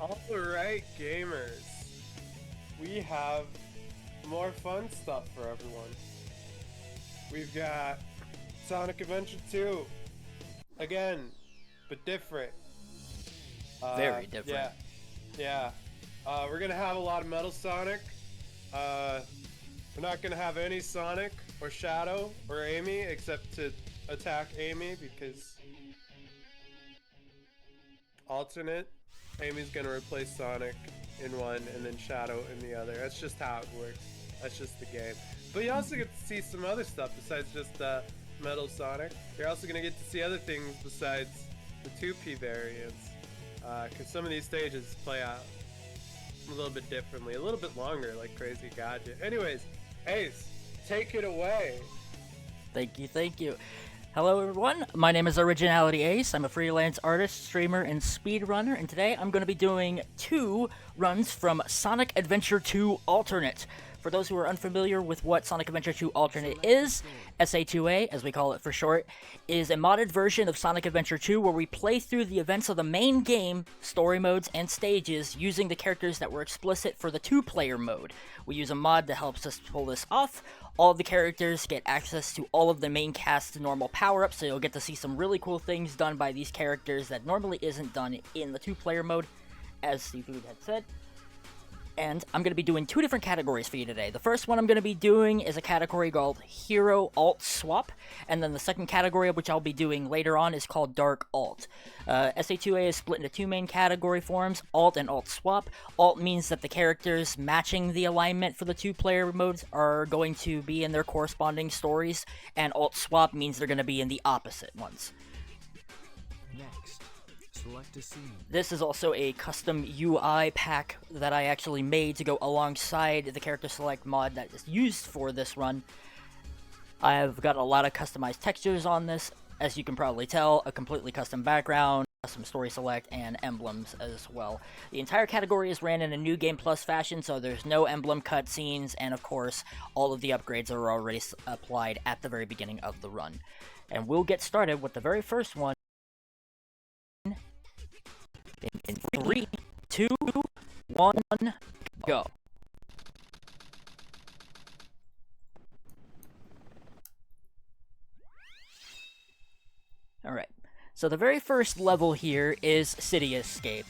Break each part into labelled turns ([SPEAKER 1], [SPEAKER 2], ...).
[SPEAKER 1] Alright, gamers. We have more fun stuff for everyone. We've got Sonic Adventure 2. Again, but different.
[SPEAKER 2] Very different.
[SPEAKER 1] Yeah. We're gonna have a lot of Metal Sonic. We're not gonna have any Sonic or Shadow or Amy except to attack Amy because alternate. Amy's gonna replace Sonic in one and then Shadow in the other. That's just how it works. That's just the game. But you also get to see some other stuff besides just Metal Sonic. You're also gonna get to see other things besides the 2P variants. Because some of these stages play out a little bit differently, a little bit longer, like Crazy Gadget. Anyways, Ace, take it away.
[SPEAKER 2] Thank you. Hello everyone, my name is Originality Ace. I'm a freelance artist, streamer, and speedrunner, and today I'm going to be doing 2 runs from Sonic Adventure 2 Alternate. For those who are unfamiliar with what Sonic Adventure 2 Alternate is, SA2A, as we call it for short, is a modded version of Sonic Adventure 2 where we play through the events of the main game, story modes, and stages using the characters that were explicit for the 2-player mode. We use a mod that helps us pull this off. All of the characters get access to all of the main cast's normal power-ups, so you'll get to see some really cool things done by these characters that normally isn't done in the 2-player mode, as Seafood had said. And I'm going to be doing 2 different categories for you today. The first one I'm going to be doing is a category called Hero Alt Swap, and then the second category, which I'll be doing later on, is called Dark Alt. SA2A is split into 2 main category forms, Alt and Alt Swap. Alt means that the characters matching the alignment for the 2-player modes are going to be in their corresponding stories, and Alt Swap means they're going to be in the opposite ones.
[SPEAKER 3] Next, select a scene.
[SPEAKER 2] This is also a custom UI pack that I actually made to go alongside the character select mod that is used for this run. I've got a lot of customized textures on this, as you can probably tell, a completely custom background, custom story select, and emblems as well. The entire category is ran in a New Game Plus fashion, so there's no emblem cutscenes, and of course, all of the upgrades are already applied at the very beginning of the run. And we'll get started with the very first one. In 3, 2, 1, go. Alright, so the very first level here is City Escape.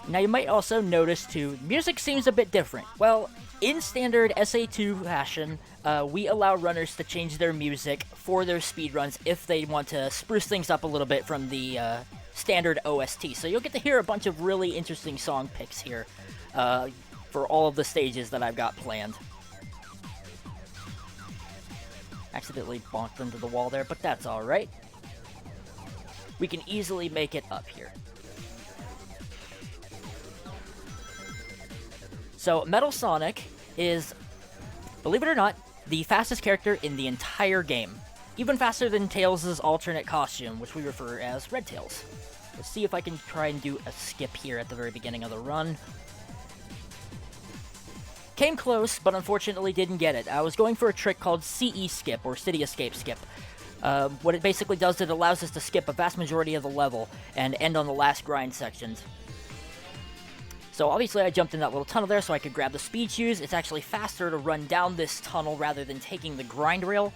[SPEAKER 2] Now you might also notice too, music seems a bit different. Well, in standard SA2 fashion, we allow runners to change their music for their speedruns if they want to spruce things up a little bit from the standard OST. So you'll get to hear a bunch of really interesting song picks here for all of the stages that I've got planned. Accidentally bonked into the wall there, but that's alright. We can easily make it up here. So Metal Sonic is, believe it or not, the fastest character in the entire game. Even faster than Tails' alternate costume, which we refer as Red Tails. Let's see if I can try and do a skip here at the very beginning of the run. Came close, but unfortunately didn't get it. I was going for a trick called CE Skip, or City Escape Skip. What it basically does is it allows us to skip a vast majority of the level and end on the last grind sections. So obviously I jumped in that little tunnel there so I could grab the speed shoes. It's actually faster to run down this tunnel rather than taking the grind rail.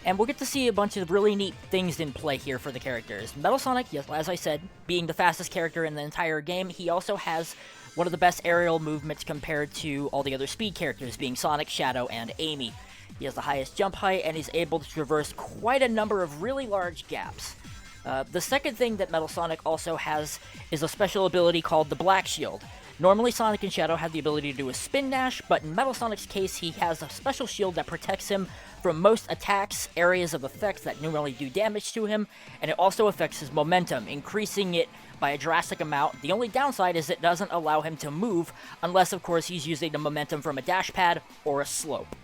[SPEAKER 2] And we'll get to see a bunch of really neat things in play here for the characters. Metal Sonic, yes, as I said, being the fastest character in the entire game, he also has one of the best aerial movements compared to all the other speed characters, being Sonic, Shadow, and Amy. He has the highest jump height, and he's able to traverse quite a number of really large gaps. The second thing that Metal Sonic also has is a special ability called the Black Shield. Normally Sonic and Shadow have the ability to do a spin dash, but in Metal Sonic's case he has a special shield that protects him from most attacks, areas of effects that normally do damage to him, and it also affects his momentum, increasing it by a drastic amount. The only downside is it doesn't allow him to move, unless of course he's using the momentum from a dash pad or a slope.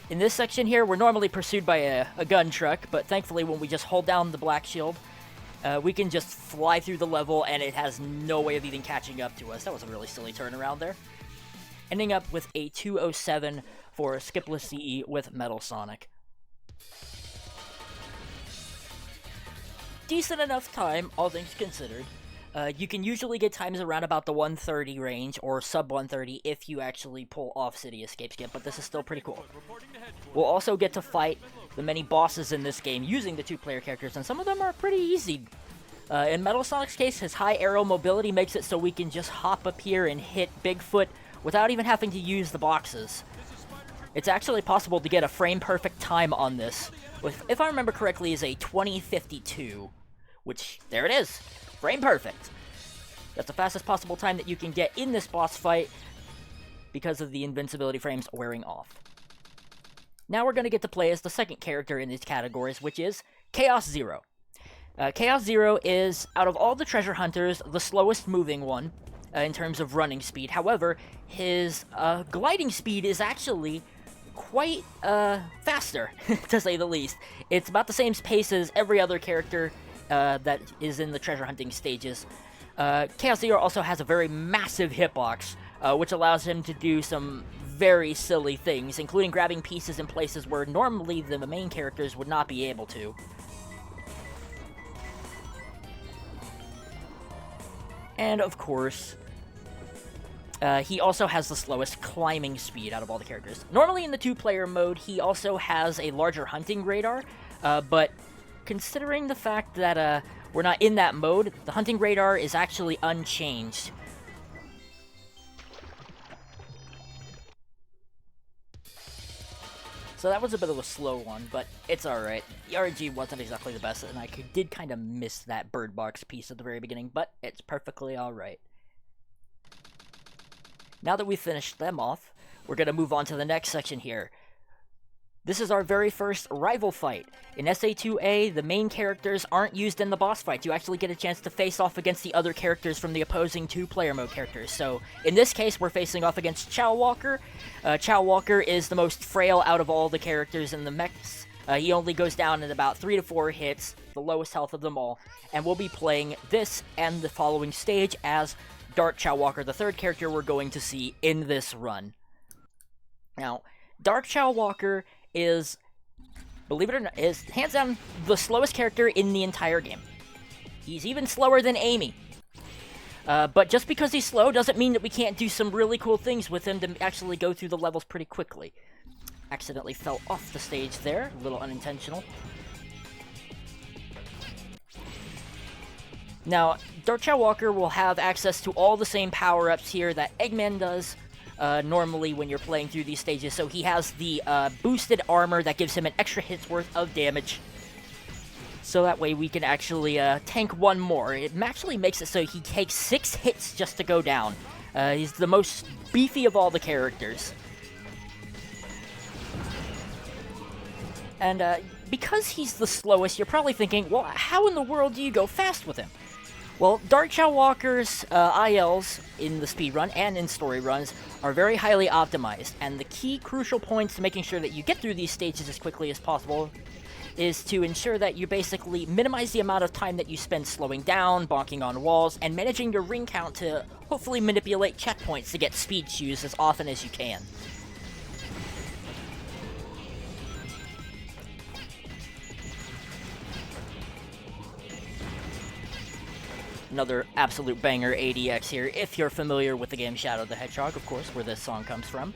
[SPEAKER 2] In this section here, we're normally pursued by a gun truck, but thankfully when we just hold down the Black Shield, we can just fly through the level and it has no way of even catching up to us. That was a really silly turnaround there. Ending up with a 207 for Skipless CE with Metal Sonic. decent enough time, all things considered. You can usually get times around about the 130 range, or sub 130 if you actually pull off City Escape Skip, but this is still pretty cool. We'll also get to fight the many bosses in this game using the 2-player characters, and some of them are pretty easy. In Metal Sonic's case, his high aerial mobility makes it so we can just hop up here and hit Bigfoot without even having to use the boxes. It's actually possible to get a frame-perfect time on this, with, if I remember correctly, is a 2052, which, there it is. Frame perfect. That's the fastest possible time that you can get in this boss fight because of the invincibility frames wearing off. Now we're going to get to play as the second character in these categories, which is Chaos Zero. Chaos Zero is, out of all the treasure hunters, the slowest moving one in terms of running speed. However, his gliding speed is actually quite faster, to say the least. It's about the same pace as every other character that is in the treasure hunting stages. Chaos Zero also has a very massive hitbox, which allows him to do some very silly things, including grabbing pieces in places where normally the main characters would not be able to. And of course, he also has the slowest climbing speed out of all the characters. Normally in the 2-player mode, he also has a larger hunting radar, but considering the fact that we're not in that mode, the hunting radar is actually unchanged. So that was a bit of a slow one, but it's alright. The RNG wasn't exactly the best, and I did kind of miss that bird box piece at the very beginning, but it's perfectly alright. Now that we've finished them off, we're going to move on to the next section here. This is our very first rival fight. In SA2A, the main characters aren't used in the boss fights. You actually get a chance to face off against the other characters from the opposing 2-player mode characters. So, in this case, we're facing off against Chow Walker. Chow Walker is the most frail out of all the characters in the mechs. He only goes down in about 3 to 4 hits, the lowest health of them all. And we'll be playing this and the following stage as Dark Chow Walker, the third character we're going to see in this run. Now, Dark Chow Walker is, believe it or not, is hands down the slowest character in the entire game. He's even slower than Amy. But just because he's slow doesn't mean that we can't do some really cool things with him to actually go through the levels pretty quickly. Accidentally fell off the stage there, a little unintentional. Now, Dark Chow Walker will have access to all the same power-ups here that Eggman does normally when you're playing through these stages. So he has the boosted armor that gives him an extra hit's worth of damage. So that way we can actually tank one more. It actually makes it so he takes 6 hits just to go down. He's the most beefy of all the characters. And because he's the slowest, you're probably thinking, well, how in the world do you go fast with him? Well, Dark Chow Walker's ILs in the speedrun and in story runs are very highly optimized, and the key crucial points to making sure that you get through these stages as quickly as possible is to ensure that you basically minimize the amount of time that you spend slowing down, bonking on walls, and managing your ring count to hopefully manipulate checkpoints to get speed shoes as often as you can. Another absolute banger ADX here, if you're familiar with the game Shadow the Hedgehog, of course, where this song comes from.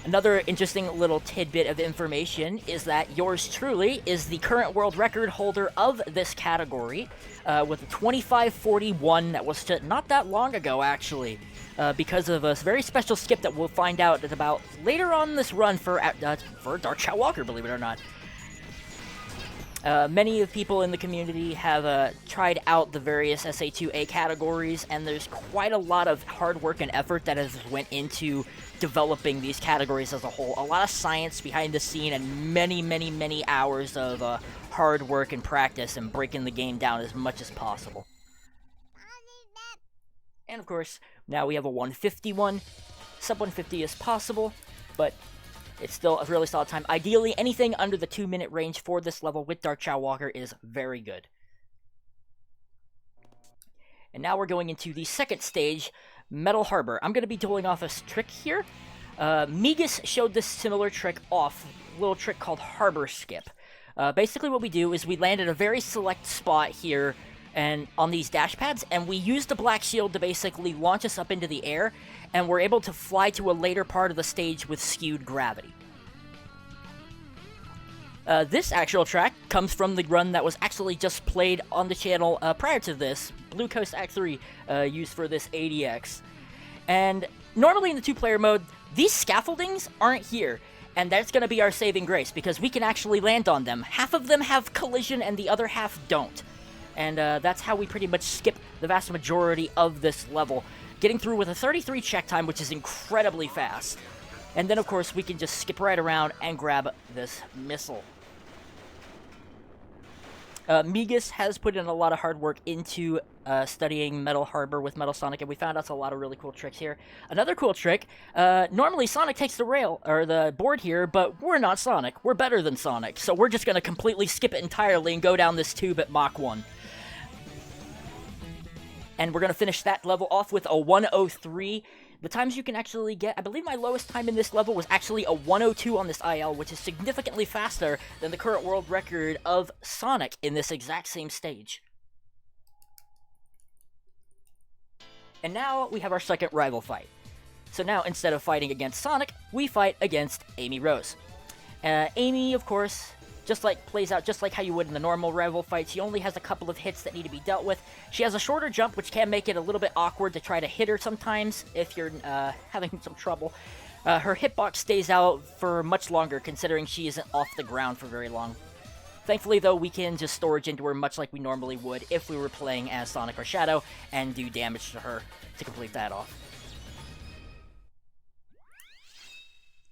[SPEAKER 2] Another interesting little tidbit of information is that yours truly is the current world record holder of this category, with a 2541 that was not that long ago, actually, because of a very special skip that we'll find out about later on this run for Dark Chow Walker, believe it or not. Many of the people in the community have tried out the various SA2A categories, and there's quite a lot of hard work and effort that has went into developing these categories as a whole. A lot of science behind the scene and many, many, many hours of hard work and practice and breaking the game down as much as possible. And of course, now we have a 151. Sub 150 is possible, but it's still a really solid time. Ideally, anything under the 2-minute range for this level with Dark Chow Walker is very good. And now we're going into the second stage, Metal Harbor. I'm going to be doing off a trick here. Migas showed this similar trick off, a little trick called Harbor Skip. Basically what we do is we land at a very select spot here and on these dash pads, and we use the black shield to basically launch us up into the air, and we're able to fly to a later part of the stage with skewed gravity. This actual track comes from the run that was actually just played on the channel prior to this, Blue Coast Act 3, used for this ADX. And normally in the two-player mode, these scaffoldings aren't here, and that's going to be our saving grace, because we can actually land on them. Half of them have collision, and the other half don't. And that's how we pretty much skip the vast majority of this level, getting through with a 33 check time, which is incredibly fast. And then, of course, we can just skip right around and grab this missile. Migas has put in a lot of hard work into studying Metal Harbor with Metal Sonic, and we found out a lot of really cool tricks here. Another cool trick, normally Sonic takes the rail, or the board here, but we're not Sonic. We're better than Sonic, so we're just going to completely skip it entirely and go down this tube at Mach 1. And we're going to finish that level off with a 103. The times you can actually get, I believe my lowest time in this level was actually a 102 on this IL, which is significantly faster than the current world record of Sonic in this exact same stage. And now we have our second rival fight. So now, instead of fighting against Sonic, we fight against Amy Rose. Amy, of course, plays out just like how you would in the normal rival fight. She only has a couple of hits that need to be dealt with. She has a shorter jump, which can make it a little bit awkward to try to hit her sometimes if you're having some trouble. Her hitbox stays out for much longer, considering she isn't off the ground for very long. Thankfully, though, we can just storage into her much like we normally would if we were playing as Sonic or Shadow, and do damage to her to complete that off.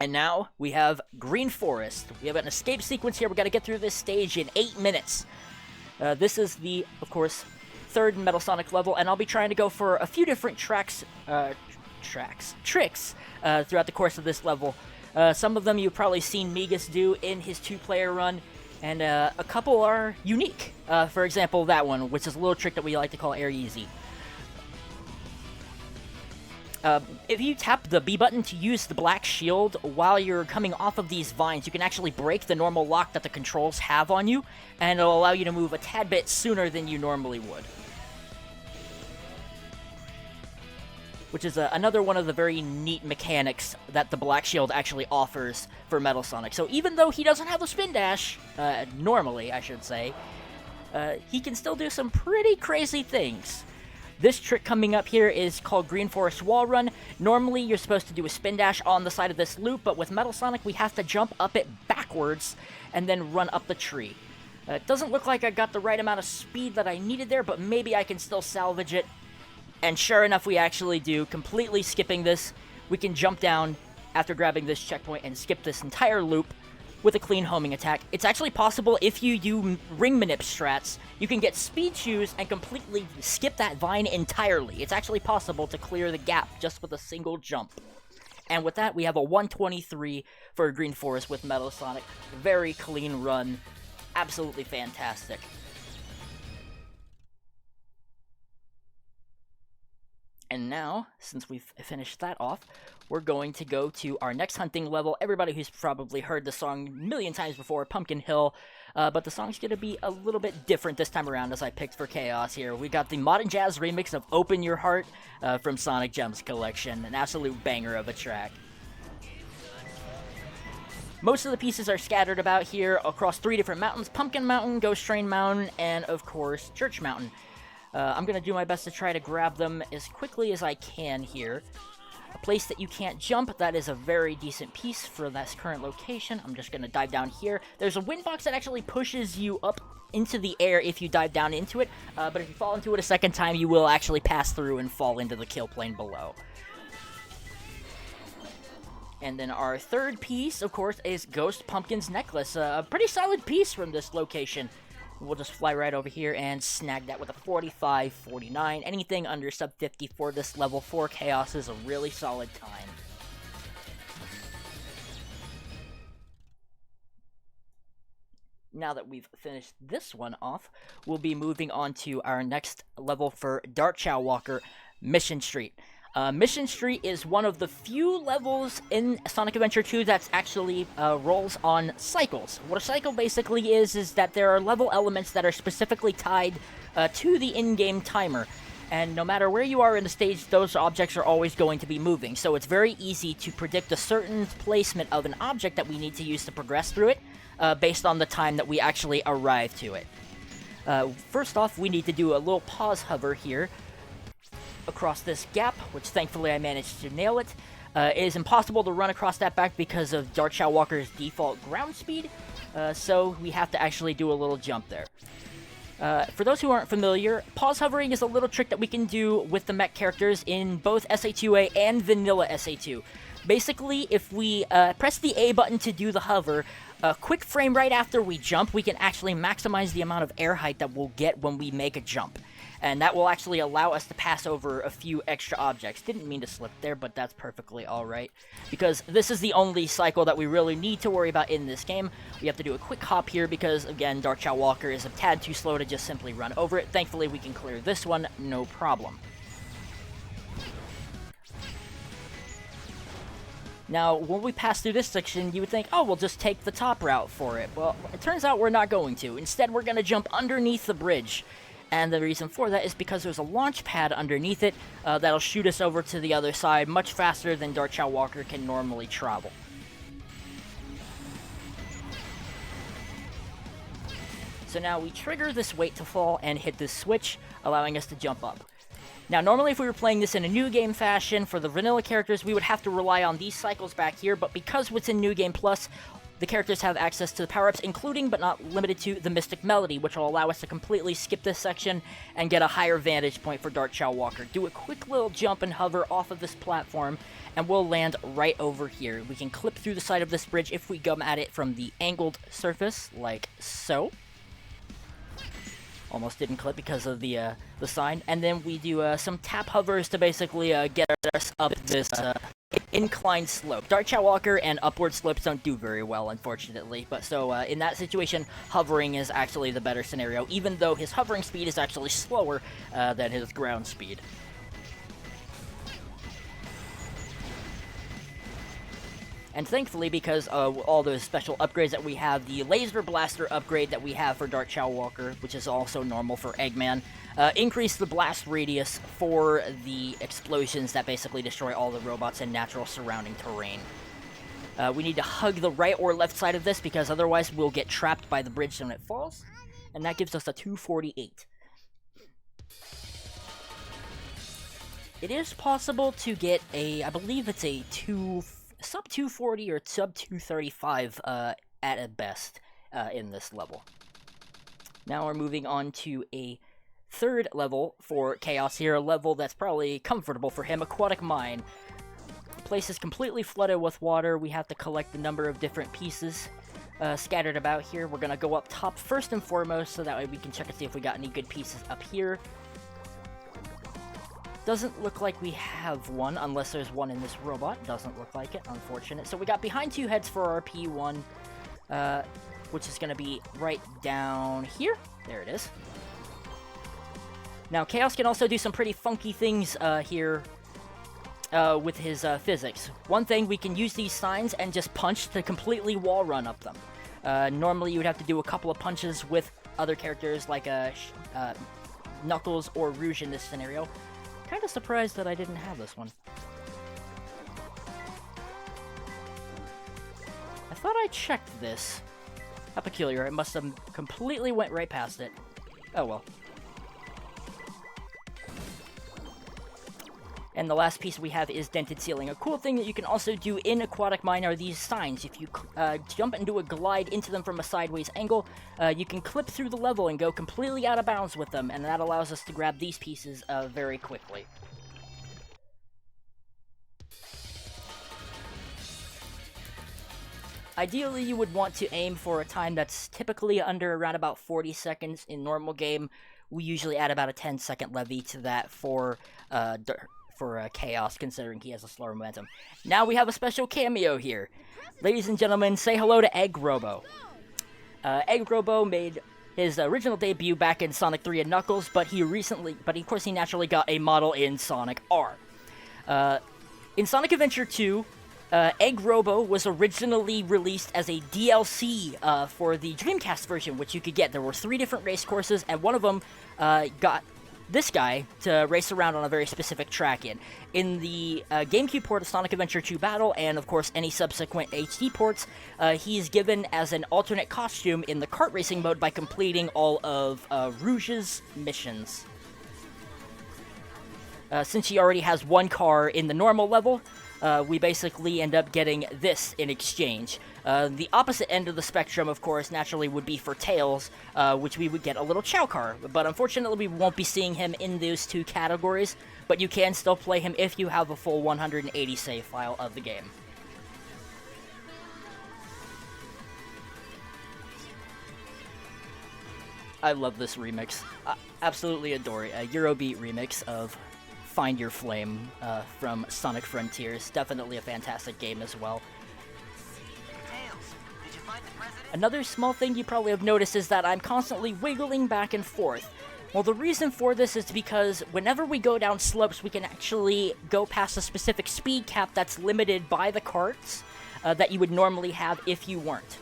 [SPEAKER 2] And now, we have Green Forest. We have an escape sequence here. We got to get through this stage in 8 minutes. This is the, of course, third Metal Sonic level, and I'll be trying to go for a few different tricks throughout the course of this level. Some of them you've probably seen Migas do in his two-player run, and a couple are unique. For example, that one, which is a little trick that we like to call Air Easy. If you tap the B button to use the black shield while you're coming off of these vines, you can actually break the normal lock that the controls have on you, and it'll allow you to move a tad bit sooner than you normally would. Which is another one of the very neat mechanics that the black shield actually offers for Metal Sonic. So even though he doesn't have a spin dash, normally I should say, he can still do some pretty crazy things. This trick coming up here is called Green Forest Wall Run. Normally, you're supposed to do a spin dash on the side of this loop, but with Metal Sonic, we have to jump up it backwards and then run up the tree. It doesn't look like I got the right amount of speed that I needed there, but maybe I can still salvage it. And sure enough, we actually do, completely skipping this. We can jump down after grabbing this checkpoint and skip this entire loop with a clean homing attack. It's actually possible if you do ring manip strats, you can get speed shoes and completely skip that vine entirely. It's actually possible to clear the gap just with a single jump. And with that, we have a 123 for Green Forest with Metal Sonic. Very clean run. Absolutely fantastic. And now, since we've finished that off, we're going to go to our next hunting level. Everybody who's probably heard the song a million times before, Pumpkin Hill, but the song's going to be a little bit different this time around as I picked for Chaos here. We got the Modern Jazz remix of Open Your Heart from Sonic Gems Collection, an absolute banger of a track. Most of the pieces are scattered about here across 3 different mountains: Pumpkin Mountain, Ghost Train Mountain, and of course, Church Mountain. I'm going to do my best to try to grab them as quickly as I can here. A place that you can't jump, that is a very decent piece for this current location. I'm just going to dive down here. There's a wind box that actually pushes you up into the air if you dive down into it, but if you fall into it a second time, you will actually pass through and fall into the kill plane below. And then our third piece, of course, is Ghost Pumpkin's Necklace. A pretty solid piece from this location. We'll just fly right over here and snag that with a 45-49. Anything under sub 50 for this level 4 Chaos is a really solid time. Now that we've finished this one off, we'll be moving on to our next level for Dark Chow Walker, Mission Street. Mission Street is one of the few levels in Sonic Adventure 2 that's actually rolls on cycles. What a cycle basically is that there are level elements that are specifically tied to the in-game timer. And no matter where you are in the stage, those objects are always going to be moving. So it's very easy to predict a certain placement of an object that we need to use to progress through it based on the time that we actually arrive to it. First off, we need to do a little pause hover here across this gap, which thankfully I managed to nail it. It is impossible to run across that back because of Darkshire Walker's default ground speed, so we have to actually do a little jump there. For those who aren't familiar, pause hovering is a little trick that we can do with the mech characters in both SA2A and vanilla SA2. Basically, if we press the A button to do the hover, a quick frame right after we jump, we can actually maximize the amount of air height that we'll get when we make a jump. And that will actually allow us to pass over a few extra objects. Didn't mean to slip there, but that's perfectly alright. Because this is the only cycle that we really need to worry about in this game. We have to do a quick hop here because, again, Darkshire Walker is a tad too slow to just simply run over it. Thankfully, we can clear this one, no problem. Now, when we pass through this section, you would think, oh, we'll just take the top route for it. Well, it turns out we're not going to. Instead, we're going to jump underneath the bridge. And the reason for that is because there's a launch pad underneath it that'll shoot us over to the other side much faster than Darkshire Walker can normally travel. So now we trigger this wait to fall and hit this switch, allowing us to jump up. Now, normally if we were playing this in a New Game fashion, for the vanilla characters, we would have to rely on these cycles back here, but because it's in New Game Plus, the characters have access to the power-ups, including but not limited to the Mystic Melody, which will allow us to completely skip this section and get a higher vantage point for Darkshire Walker. Do a quick little jump and hover off of this platform, and we'll land right over here. We can clip through the side of this bridge if we come at it from the angled surface, like so. Almost didn't clip because of the sign. And then we do some tap hovers to basically get us up this inclined slope. Darkshire Walker and upward slopes don't do very well, unfortunately. But so in that situation, hovering is actually the better scenario, even though his hovering speed is actually slower than his ground speed. And thankfully, because of all those special upgrades that we have, the Laser Blaster upgrade that we have for Darkshire Walker, which is also normal for Eggman, increase the blast radius for the explosions that basically destroy all the robots and natural surrounding terrain. We need to hug the right or left side of this, because otherwise we'll get trapped by the bridge when it falls, and that gives us a 248. It is possible to get a, I believe it's a sub 240 or sub 235 at a best in this level. Now we're moving on to a third level for Chaos here, a level that's probably comfortable for him, Aquatic Mine. The place is completely flooded with water. We have to collect a number of different pieces scattered about here. We're going to go up top first and foremost, so that way we can check and see if we got any good pieces up here. Doesn't look like we have one, unless there's one in this robot. Doesn't look like it, unfortunate. So we got behind two heads for our P1, which is going to be right down here. There it is. Now, Chaos can also do some pretty funky things here with his physics. One thing, we can use these signs and just punch to completely wall run up them. Normally, you would have to do a couple of punches with other characters like Knuckles or Rouge in this scenario. Kind of surprised that I didn't have this one. I thought I checked this. How peculiar. I must have completely went right past it. Oh well. And the last piece we have is Dented Ceiling. A cool thing that you can also do in Aquatic Mine are these signs. If you jump and do a glide into them from a sideways angle, you can clip through the level and go completely out of bounds with them, and that allows us to grab these pieces very quickly. Ideally, you would want to aim for a time that's typically under around about 40 seconds in normal game. We usually add about a 10-second levy to that for Chaos, considering he has a slower momentum. Now we have a special cameo here. Ladies and gentlemen, say hello to Egg Robo. Egg Robo made his original debut back in Sonic 3 and Knuckles, but of course he naturally got a model in Sonic R. In Sonic Adventure 2, Egg Robo was originally released as a DLC for the Dreamcast version, which you could get. There were 3 different race courses, and one of them got this guy to race around on a very specific track in. In the GameCube port of Sonic Adventure 2 Battle, and of course any subsequent HD ports, he's given as an alternate costume in the kart racing mode by completing all of Rouge's missions. Since he already has one car in the normal level, we basically end up getting this in exchange. The opposite end of the spectrum, of course, naturally would be for Tails, which we would get a little Chow car. But unfortunately, we won't be seeing him in those 2 categories, but you can still play him if you have a full 180 save file of the game. I love this remix. I absolutely adore it. A Eurobeat remix of Find Your Flame from Sonic Frontiers. Definitely a fantastic game as well.
[SPEAKER 4] Tails, did you find the president?
[SPEAKER 2] Another small thing you probably have noticed is that I'm constantly wiggling back and forth. Well, the reason for this is because whenever we go down slopes, we can actually go past a specific speed cap that's limited by the carts that you would normally have if you weren't.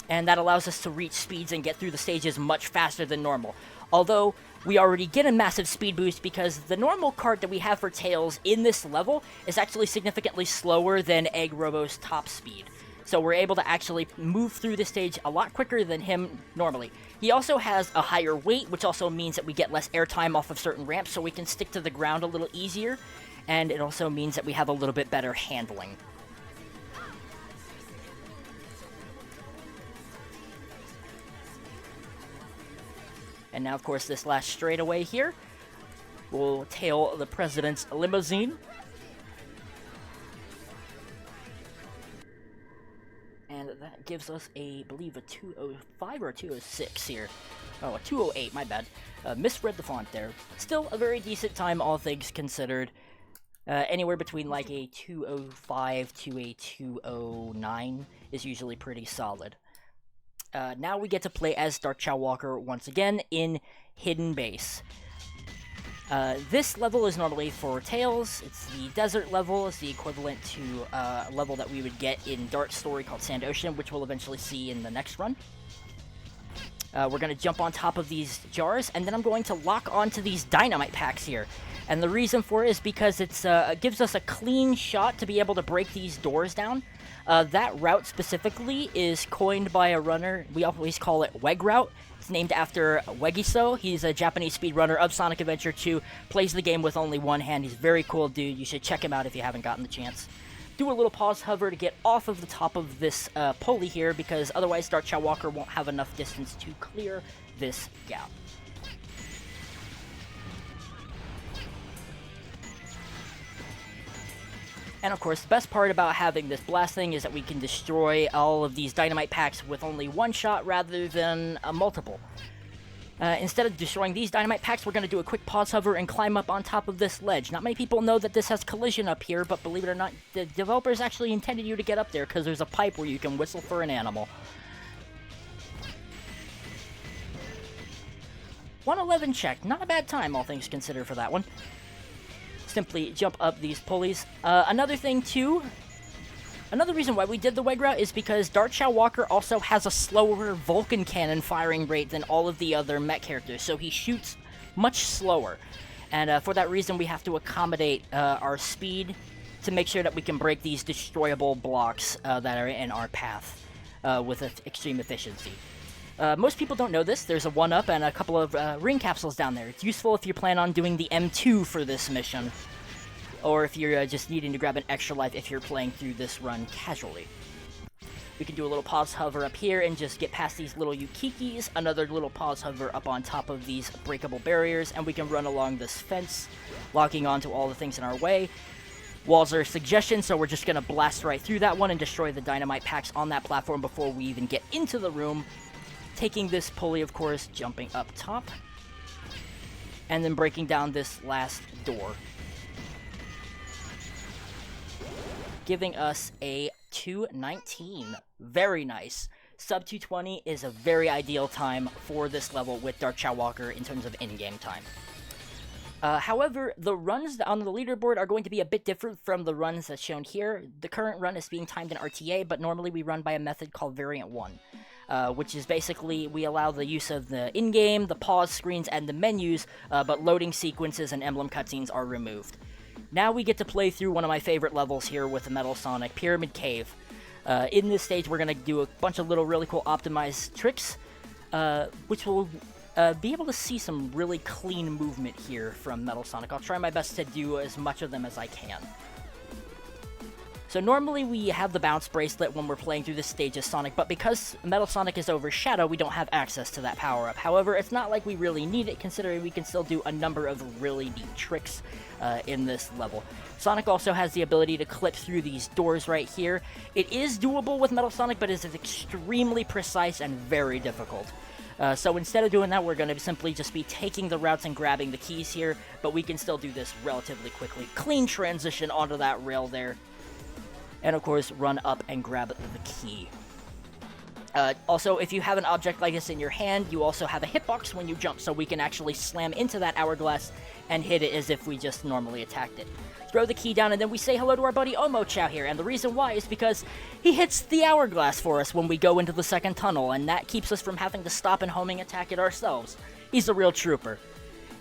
[SPEAKER 2] And that allows us to reach speeds and get through the stages much faster than normal. Although, we already get a massive speed boost because the normal kart that we have for Tails in this level is actually significantly slower than Egg Robo's top speed. So we're able to actually move through the stage a lot quicker than him normally. He also has a higher weight, which also means that we get less airtime off of certain ramps, so we can stick to the ground a little easier. And it also means that we have a little bit better handling. And now, of course, this last straightaway here will tail the president's limousine. And that gives us I believe, a 205 or a 206 here. Oh, a 208, my bad. Misread the font there. Still a very decent time, all things considered. Anywhere between like a 205 to a 209 is usually pretty solid. Now we get to play as Dark Chow Walker once again in Hidden Base. This level is normally for Tails. It's the desert level. It's the equivalent to a level that we would get in Dark Story called Sand Ocean, which we'll eventually see in the next run. We're going to jump on top of these jars, and then I'm going to lock onto these dynamite packs here. And the reason for it is because it gives us a clean shot to be able to break these doors down. That route specifically is coined by a runner. We always call it Weg Route. It's named after Wegiso. He's a Japanese speedrunner of Sonic Adventure 2. Plays the game with only one hand. He's a very cool dude. You should check him out if you haven't gotten the chance. Do a little pause hover to get off of the top of this pulley here, because otherwise Dark Chow Walker won't have enough distance to clear this gap. And of course, the best part about having this blast thing is that we can destroy all of these dynamite packs with only one shot rather than a multiple. Instead of destroying these dynamite packs, we're going to do a quick pause hover and climb up on top of this ledge. Not many people know that this has collision up here, but believe it or not, the developers actually intended you to get up there because there's a pipe where you can whistle for an animal. 111 check. Not a bad time, all things considered, for that one. Simply jump up these pulleys. Another thing, too, another reason why we did the Weg Route is because Dark Chow Walker also has a slower Vulcan cannon firing rate than all of the other mech characters, so he shoots much slower. And for that reason, we have to accommodate our speed to make sure that we can break these destroyable blocks that are in our path with extreme efficiency. Most people don't know this. There's a 1-up and a couple of ring capsules down there. It's useful if you plan on doing the M2 for this mission, or if you're just needing to grab an extra life if you're playing through this run casually. We can do a little pause hover up here and just get past these little Yukikis, another little pause hover up on top of these breakable barriers, and we can run along this fence, locking onto all the things in our way. Walls are a suggestion, so we're just going to blast right through that one and destroy the dynamite packs on that platform before we even get into the room. Taking this pulley, of course, jumping up top, and then breaking down this last door, giving us a 219. Very nice. Sub 220 is a very ideal time for this level with Dark Chow Walker in terms of in-game time. However, the runs on the leaderboard are going to be a bit different from the runs that's shown here. The current run is being timed in RTA, but normally we run by a method called Variant 1, which is basically we allow the use of the in-game, the pause screens, and the menus, but loading sequences and emblem cutscenes are removed. Now we get to play through one of my favorite levels here with the Metal Sonic, Pyramid Cave. In this stage, we're going to do a bunch of little really cool optimized tricks, which will be able to see some really clean movement here from Metal Sonic. I'll try my best to do as much of them as I can. So normally we have the bounce bracelet when we're playing through this stage as Sonic, but because Metal Sonic is over Shadow, we don't have access to that power-up. However, it's not like we really need it, considering we can still do a number of really neat tricks in this level. Sonic also has the ability to clip through these doors right here. It is doable with Metal Sonic, but it is extremely precise and very difficult. So instead of doing that, we're going to simply just be taking the routes and grabbing the keys here, but we can still do this relatively quickly. Clean transition onto that rail there. And of course, run up and grab the key. Also, if you have an object like this in your hand, you also have a hitbox when you jump, so we can actually slam into that hourglass and hit it as if we just normally attacked it. Throw the key down, and then we say hello to our buddy Omochao here, and the reason why is because he hits the hourglass for us when we go into the second tunnel, and that keeps us from having to stop and homing attack it ourselves. He's a real trooper.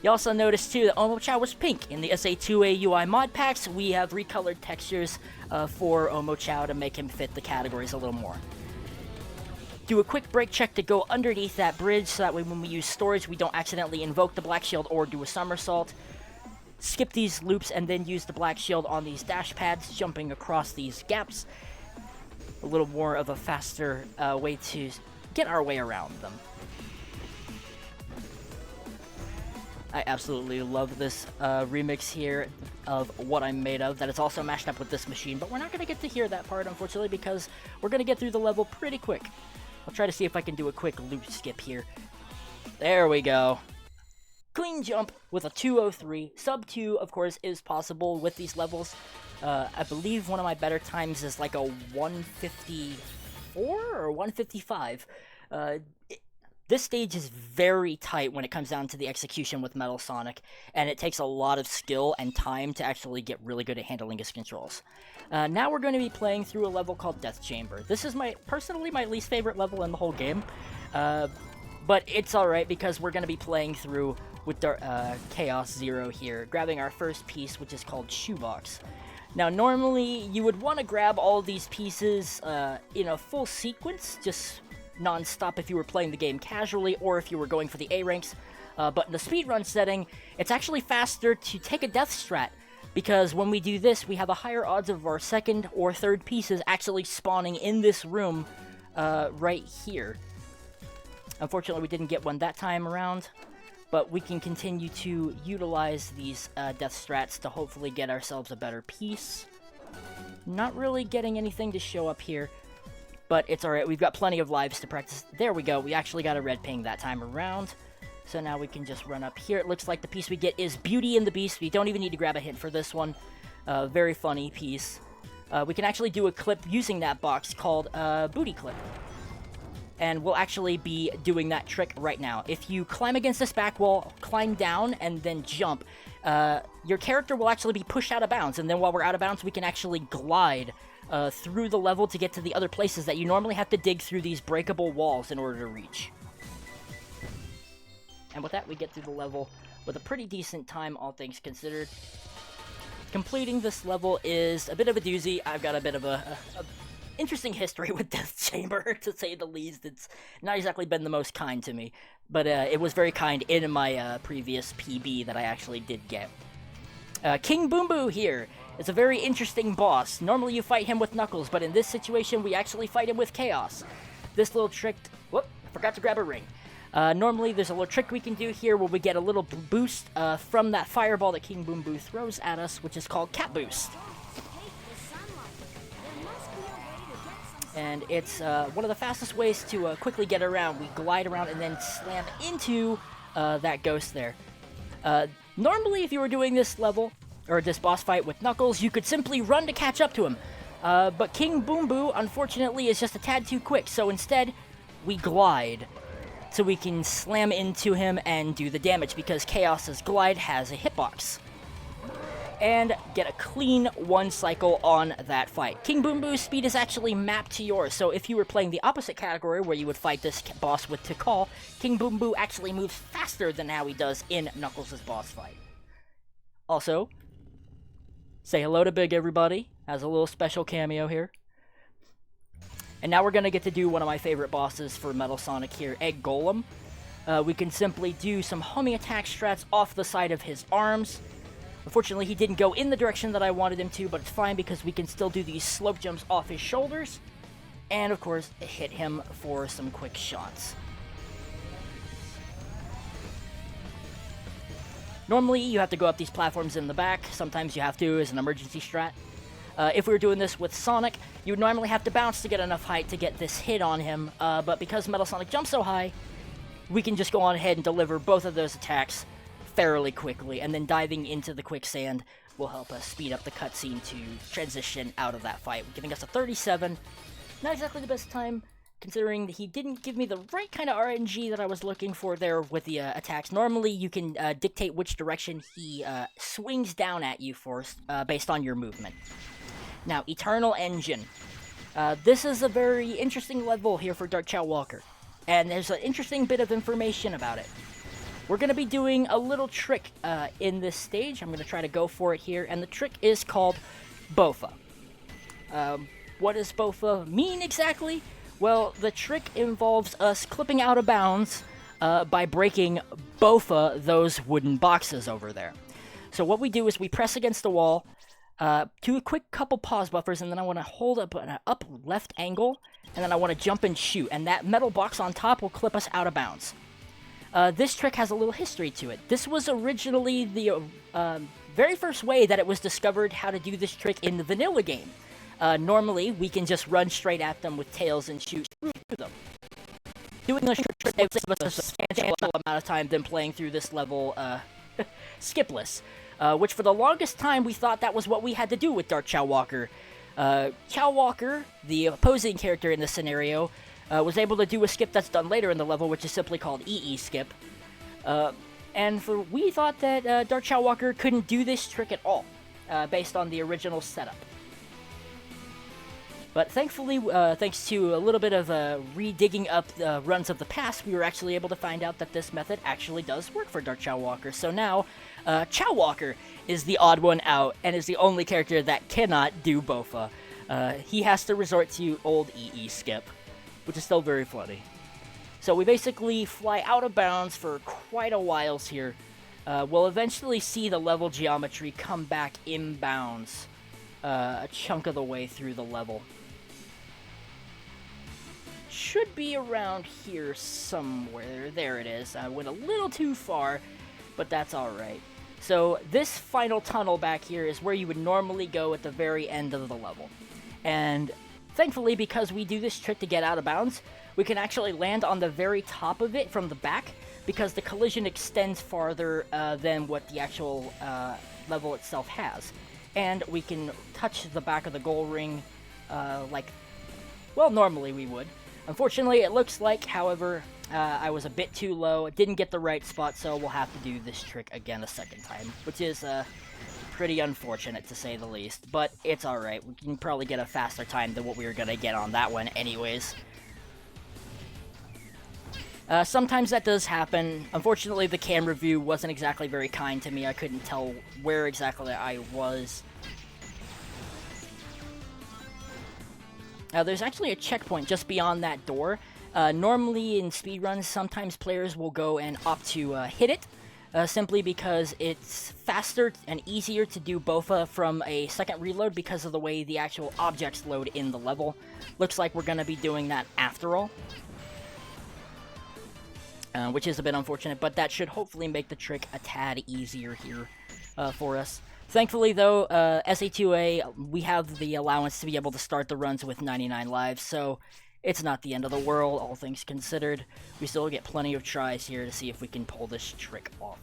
[SPEAKER 2] You also notice, too, that Omochao was pink. In the SA2 UI mod packs, we have recolored textures for Omochao to make him fit the categories a little more. Do a quick brake check to go underneath that bridge, so that way when we use storage, we don't accidentally invoke the Black Shield or do a somersault. Skip these loops and then use the Black Shield on these dash pads, jumping across these gaps. A little more of a faster way to get our way around them. I absolutely love this remix here of What I'm Made Of, that is also mashed up with this machine, but we're not going to get to hear that part, unfortunately, because we're going to get through the level pretty quick. I'll try to see if I can do a quick loop skip here. There we go. Clean jump with a 203. Sub 2, of course, is possible with these levels. I believe one of my better times is like a 154 or 155. This stage is very tight when it comes down to the execution with Metal Sonic, and it takes a lot of skill and time to actually get really good at handling his controls. Now we're going to be playing through a level called Death Chamber. This is personally my least favorite level in the whole game, but it's alright because we're going to be playing through with Chaos Zero here, grabbing our first piece, which is called Shoebox. Now, normally, you would want to grab all these pieces in a full sequence, just non-stop if you were playing the game casually or if you were going for the A ranks, but in the speedrun setting, it's actually faster to take a death strat, because when we do this, we have a higher odds of our second or third pieces actually spawning in this room right here. Unfortunately, we didn't get one that time around, but we can continue to utilize these death strats to hopefully get ourselves a better piece. Not really getting anything to show up here, but it's alright, we've got plenty of lives to practice. There we go, we actually got a red ping that time around. So now we can just run up here. It looks like the piece we get is Beauty and the Beast. We don't even need to grab a hint for this one. Very funny piece. We can actually do a clip using that box called Booty Clip. And we'll actually be doing that trick right now. If you climb against this back wall, climb down, and then jump, your character will actually be pushed out of bounds. And then while we're out of bounds, we can actually glide through the level to get to the other places that you normally have to dig through these breakable walls in order to reach. And with that, we get through the level with a pretty decent time, all things considered. Completing this level is a bit of a doozy. I've got a bit of a interesting history with Death Chamber, to say the least. It's not exactly been the most kind to me, but it was very kind in my previous PB that I actually did get. King Boom Boo here is a very interesting boss. Normally you fight him with Knuckles, but in this situation we actually fight him with Chaos. This little trick... Whoop, I forgot to grab a ring. Normally there's a little trick we can do here where we get a little boost from that fireball that King Boom Boo throws at us, which is called Cat Boost. And it's one of the fastest ways to quickly get around. We glide around and then slam into that ghost there. Normally, if you were doing this level, or this boss fight with Knuckles, you could simply run to catch up to him. But King Boom Boo, unfortunately, is just a tad too quick, so instead, we glide. so we can slam into him and do the damage, because Chaos's Glide has a hitbox. And get a clean 1 cycle on that fight. King Boom Boo's speed is actually mapped to yours, so if you were playing the opposite category where you would fight this boss with Tikal, King Boom Boo actually moves faster than how he does in Knuckles' boss fight. Also, say hello to Big everybody, has a little special cameo here. And now we're going to get to do one of my favorite bosses for Metal Sonic here, Egg Golem. We can simply do some homing attack strats off the side of his arms. Unfortunately, he didn't go in the direction that I wanted him to, but it's fine because we can still do these slope jumps off his shoulders. And, of course, hit him for some quick shots. Normally, you have to go up these platforms in the back. Sometimes you have to as an emergency strat. If we were doing this with Sonic, you would normally have to bounce to get enough height to get this hit on him. But because Metal Sonic jumps so high, we can just go on ahead and deliver both of those attacks fairly quickly, and then diving into the quicksand will help us speed up the cutscene to transition out of that fight, giving us a 37. Not exactly the best time, considering that he didn't give me the right kind of RNG that I was looking for there with the attacks. Normally, you can dictate which direction he swings down at you first, based on your movement. Now, Eternal Engine. This is a very interesting level here for Dark Chow Walker, and there's an interesting bit of information about it. We're going to be doing a little trick in this stage. I'm going to try to go for it here, and the trick is called Bofa. What does Bofa mean exactly? Well, the trick involves us clipping out of bounds by breaking Bofa those wooden boxes over there. So what we do is we press against the wall, do a quick couple pause buffers, and then I want to hold up an up left angle, and then I want to jump and shoot, and that metal box on top will clip us out of bounds. This trick has a little history to it. This was originally the very first way that it was discovered how to do this trick in the vanilla game. Normally, we can just run straight at them with tails and shoot through them. Doing this trick saves us a substantial amount of time than playing through this level skipless, which for the longest time we thought that was what we had to do with Dark Chow Walker. Chow Walker, the opposing character in this scenario, was able to do a skip that's done later in the level, which is simply called EE skip. And we thought that Dark Chow Walker couldn't do this trick at all, based on the original setup. But thankfully, thanks to a little bit of redigging up runs of the past, we were actually able to find out that this method actually does work for Dark Chow Walker. So now, Chow Walker is the odd one out, and is the only character that cannot do Bofa. He has to resort to old EE skip, which is still very funny. So we basically fly out of bounds for quite a while here. We'll eventually see the level geometry come back inbounds a chunk of the way through the level. Should be around here somewhere. There it is. I went a little too far, but that's alright. So this final tunnel back here is where you would normally go at the very end of the level. And thankfully, because we do this trick to get out of bounds, we can actually land on the very top of it from the back, because the collision extends farther than what the actual level itself has. And we can touch the back of the goal ring like, well, normally we would. Unfortunately, it looks like, however, I was a bit too low, didn't get the right spot, so we'll have to do this trick again a second time, which is pretty unfortunate to say the least, but it's alright. We can probably get a faster time than what we were gonna get on that one anyways. Sometimes that does happen. Unfortunately, the camera view wasn't exactly very kind to me. I couldn't tell where exactly I was. There's actually a checkpoint just beyond that door. Normally in speedruns, sometimes players will go and opt to hit it, simply because it's faster and easier to do Bofa from a second reload because of the way the actual objects load in the level. Looks like we're going to be doing that after all. Which is a bit unfortunate, but that should hopefully make the trick a tad easier here for us. Thankfully, though, SA2A, we have the allowance to be able to start the runs with 99 lives, so it's not the end of the world, all things considered. We still get plenty of tries here to see if we can pull this trick off.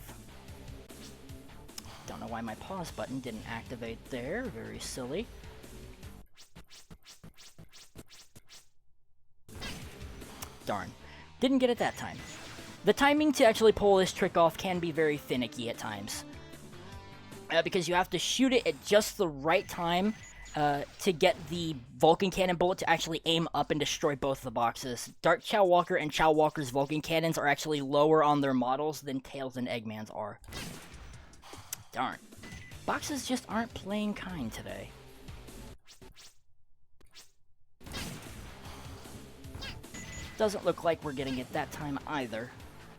[SPEAKER 2] Don't know why my pause button didn't activate there, very silly. Darn. Didn't get it that time. The timing to actually pull this trick off can be very finicky at times. Because you have to shoot it at just the right time to get the Vulcan Cannon bullet to actually aim up and destroy both the boxes. Dark Chow Walker and Chow Walker's Vulcan Cannons are actually lower on their models than Tails and Eggman's are. Darn. Boxes just aren't playing kind today. Doesn't look like we're getting it that time either.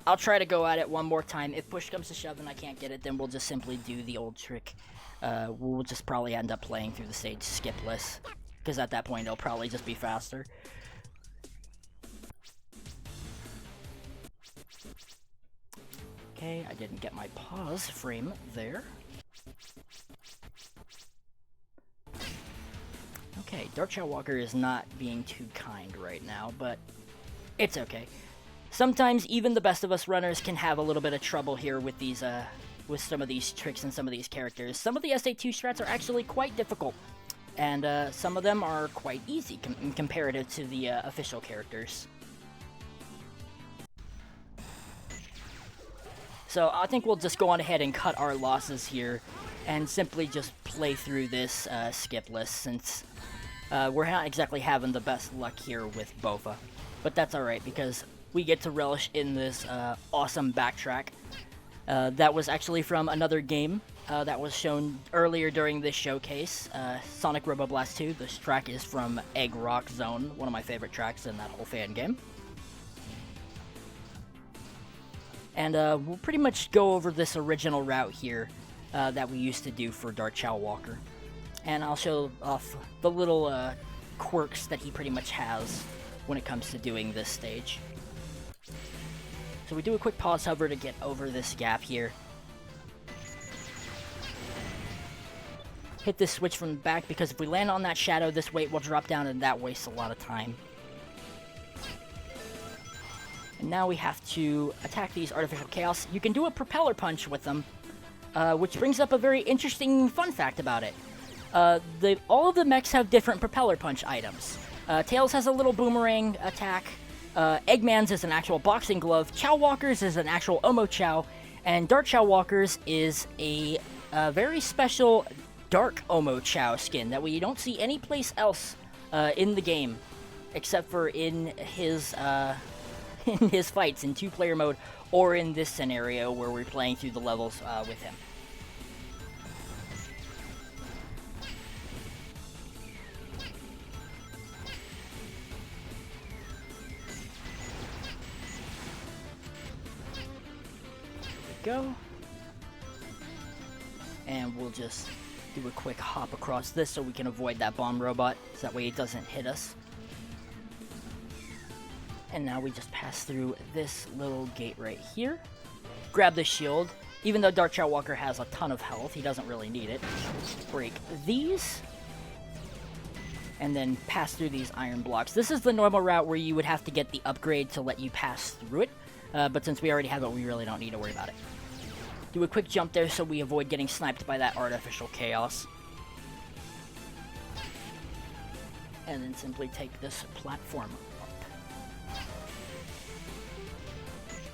[SPEAKER 2] I'll try to go at it one more time. If push comes to shove and I can't get it, then we'll just simply do the old trick. We'll just probably end up playing through the stage skipless, because at that point it'll probably just be faster. Okay, I didn't get my pause frame there. Okay, Dark Chow Walker is not being too kind right now, but it's okay. Sometimes even the best of us runners can have a little bit of trouble here with these, with some of these tricks and some of these characters. Some of the SA2 strats are actually quite difficult, and some of them are quite easy comparative to the official characters. So I think we'll just go on ahead and cut our losses here, and simply just play through this skipless, since we're not exactly having the best luck here with Bofa. But that's alright, because we get to relish in this awesome backtrack. That was actually from another game that was shown earlier during this showcase, Sonic Robo Blast 2. This track is from Egg Rock Zone, one of my favorite tracks in that whole fan game. And we'll pretty much go over this original route here that we used to do for Dark Chow Walker. And I'll show off the little quirks that he pretty much has when it comes to doing this stage. So we do a quick pause hover to get over this gap here. Hit this switch from the back, because if we land on that shadow, this weight will drop down and that wastes a lot of time. And now we have to attack these Artificial Chaos. You can do a propeller punch with them, which brings up a very interesting fun fact about it. All of the mechs have different propeller punch items. Tails has a little boomerang attack. Eggman's is an actual boxing glove. Chow Walker's is an actual Omo Chow. And Dark Chow Walker's is a very special Dark Omo Chow skin that we don't see any place else in the game, except for in his fights in 2-player mode, or in this scenario where we're playing through the levels with him. Go. And we'll just do a quick hop across this so we can avoid that bomb robot, so that way it doesn't hit us. And now we just pass through this little gate right here. Grab the shield. Even though Dark Chow Walker has a ton of health, he doesn't really need it. Break these. And then pass through these iron blocks. This is the normal route where you would have to get the upgrade to let you pass through it. But since we already have it, we really don't need to worry about it. Do a quick jump there so we avoid getting sniped by that Artificial Chaos. And then simply take this platform up.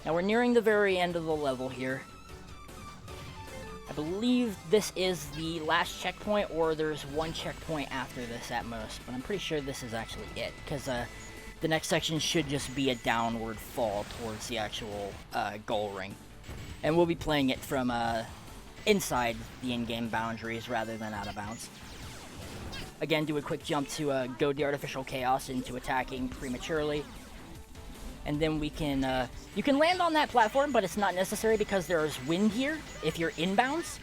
[SPEAKER 2] Now we're nearing the very end of the level here. I believe this is the last checkpoint, or there's one checkpoint after this at most, but I'm pretty sure this is actually it, because the next section should just be a downward fall towards the actual goal ring. And we'll be playing it from inside the in-game boundaries rather than out of bounds. Again, do a quick jump to goad the Artificial Chaos into attacking prematurely. And then we can, you can land on that platform, but it's not necessary because there's wind here if you're inbounds.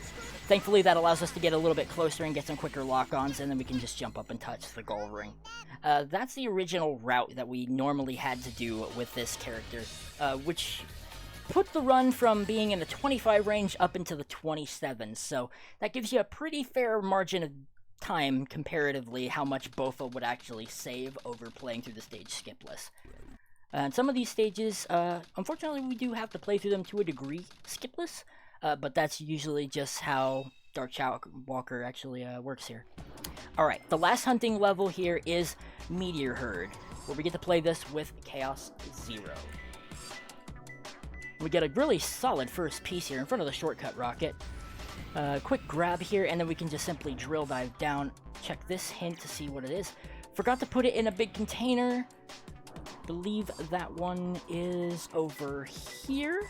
[SPEAKER 2] Thankfully, that allows us to get a little bit closer and get some quicker lock-ons, and then we can just jump up and touch the goal ring. That's the original route that we normally had to do with this character, which put the run from being in the 25 range up into the 27, so that gives you a pretty fair margin of time comparatively how much Bofa would actually save over playing through the stage skipless. And some of these stages, unfortunately, we do have to play through them to a degree skipless, but that's usually just how Dark Chow Walker actually works here. Alright, the last hunting level here is Meteor Herd, where we get to play this with Chaos Zero. We get a really solid first piece here in front of the shortcut rocket. Quick grab here, and then we can just simply drill dive down. Check this hint to see what it is. Forgot to put it in a big container. Believe that one is over here.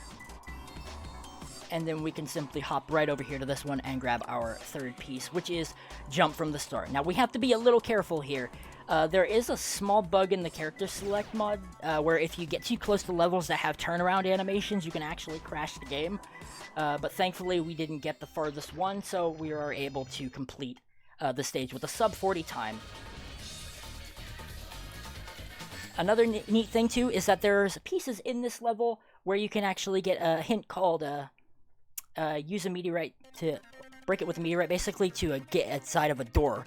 [SPEAKER 2] And then we can simply hop right over here to this one and grab our third piece, which is jump from the start. Now, we have to be a little careful here. There is a small bug in the character select mod, where if you get too close to levels that have turnaround animations, you can actually crash the game. But thankfully, we didn't get the farthest one, so we are able to complete the stage with a sub 40 time. Another neat thing, too, is that there's pieces in this level where you can actually get a hint called use a meteorite to break it with a meteorite, basically to get inside of a door.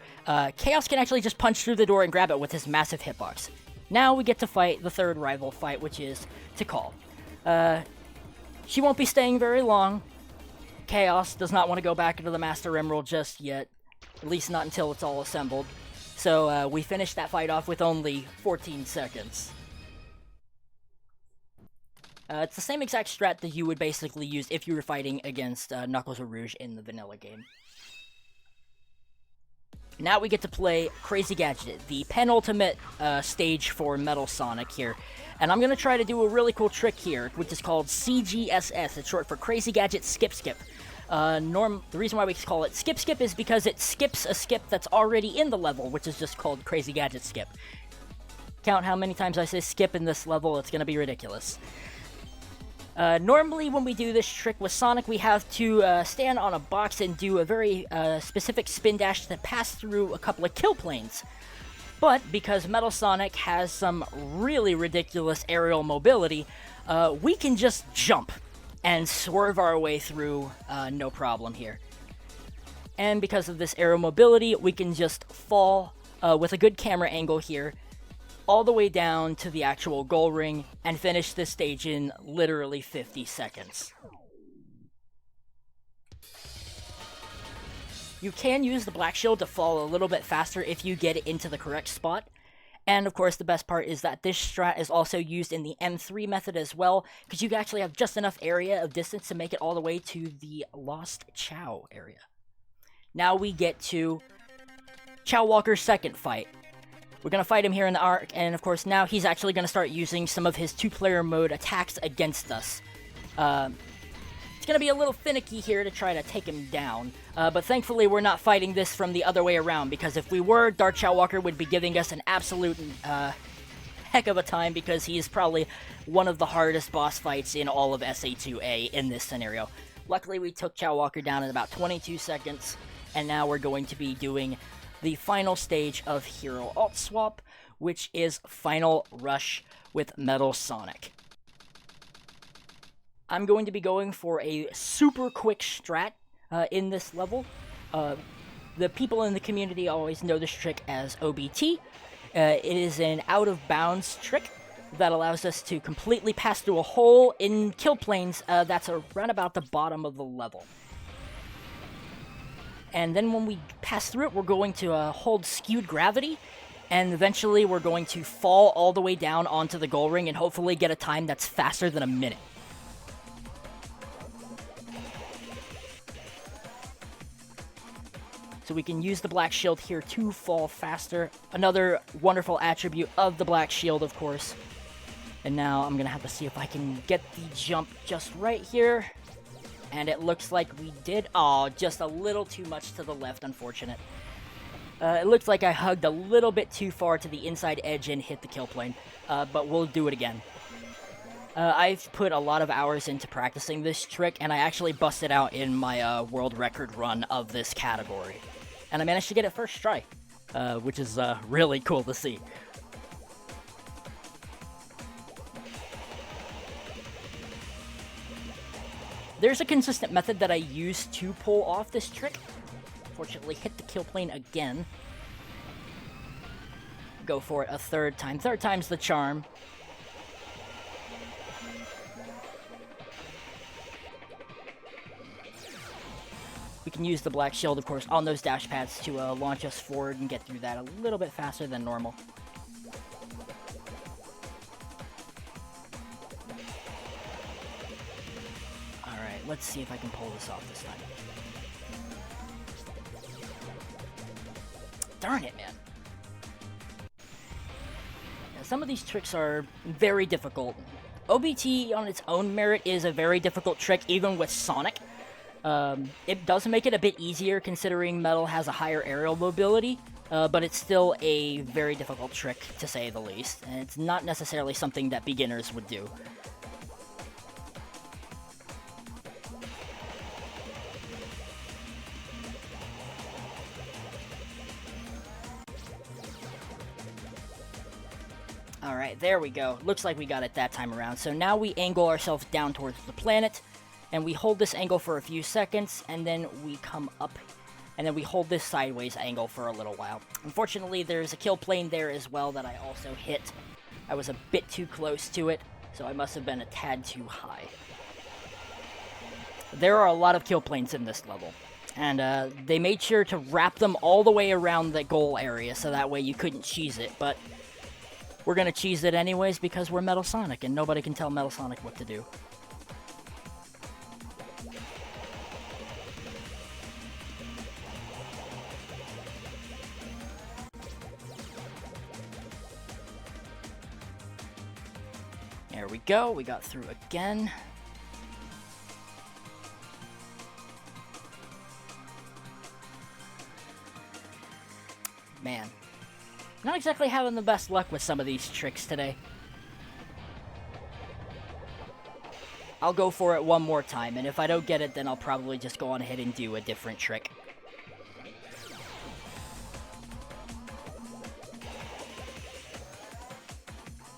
[SPEAKER 2] Chaos can actually just punch through the door and grab it with his massive hitbox. Now we get to fight the third rival fight, which is Tikal. She won't be staying very long. Chaos does not want to go back into the Master Emerald just yet, at least not until it's all assembled. So we finished that fight off with only 14 seconds. It's the same exact strat that you would basically use if you were fighting against Knuckles or Rouge in the vanilla game. Now we get to play Crazy Gadget, the penultimate stage for Metal Sonic here. And I'm going to try to do a really cool trick here, which is called CGSS. It's short for Crazy Gadget Skip Skip. The reason why we call it Skip Skip is because it skips a skip that's already in the level, which is just called Crazy Gadget Skip. Count how many times I say skip in this level, it's going to be ridiculous. Normally when we do this trick with Sonic, we have to stand on a box and do a very specific spin dash to pass through a couple of kill planes. But because Metal Sonic has some really ridiculous aerial mobility, we can just jump and swerve our way through no problem here. And because of this aerial mobility, we can just fall with a good camera angle here, all the way down to the actual goal ring, and finish this stage in literally 50 seconds. You can use the Black Shield to fall a little bit faster if you get it into the correct spot. And of course, the best part is that this strat is also used in the M3 method as well, because you actually have just enough area of distance to make it all the way to the Lost Chow area. Now we get to Chow Walker's second fight. We're going to fight him here in the arc, and of course now he's actually going to start using some of his two-player mode attacks against us. It's going to be a little finicky here to try to take him down, but thankfully we're not fighting this from the other way around, because if we were, Dark Chow Walker would be giving us an absolute heck of a time, because he is probably one of the hardest boss fights in all of SA2A in this scenario. Luckily we took Chow Walker down in about 22 seconds, and now we're going to be doing the final stage of Hero Alt Swap, which is Final Rush with Metal Sonic. I'm going to be going for a super quick strat in this level. The people in the community always know this trick as OBT. It is an out-of-bounds trick that allows us to completely pass through a hole in kill planes that's around about the bottom of the level. And then when we pass through it, we're going to hold skewed gravity, and eventually we're going to fall all the way down onto the goal ring and hopefully get a time that's faster than a minute. So we can use the Black Shield here to fall faster. Another wonderful attribute of the Black Shield, of course. And now I'm going to have to see if I can get the jump just right here. And it looks like we did. Oh, just a little too much to the left, unfortunate. It looks like I hugged a little bit too far to the inside edge and hit the kill plane. But we'll do it again. I've put a lot of hours into practicing this trick, and I actually busted out in my world record run of this category. And I managed to get it first try, which is really cool to see. There's a consistent method that I use to pull off this trick. Fortunately, hit the kill plane again. Go for it a third time. Third time's the charm. We can use the Black Shield, of course, on those dash pads to launch us forward and get through that a little bit faster than normal. Alright, let's see if I can pull this off this time. Darn it, man. Yeah, some of these tricks are very difficult. OBT on its own merit is a very difficult trick, even with Sonic. It does make it a bit easier considering Metal has a higher aerial mobility, but it's still a very difficult trick, to say the least, and it's not necessarily something that beginners would do. Alright, there we go. Looks like we got it that time around. So now we angle ourselves down towards the planet, and we hold this angle for a few seconds, and then we come up, and then we hold this sideways angle for a little while. Unfortunately, there's a kill plane there as well that I also hit. I was a bit too close to it, so I must have been a tad too high. There are a lot of kill planes in this level, and they made sure to wrap them all the way around the goal area, so that way you couldn't cheese it, but we're gonna cheese it anyways because we're Metal Sonic, and nobody can tell Metal Sonic what to do. There we go, we got through again. Man. Not exactly having the best luck with some of these tricks today. I'll go for it one more time, and if I don't get it, then I'll probably just go on ahead and do a different trick.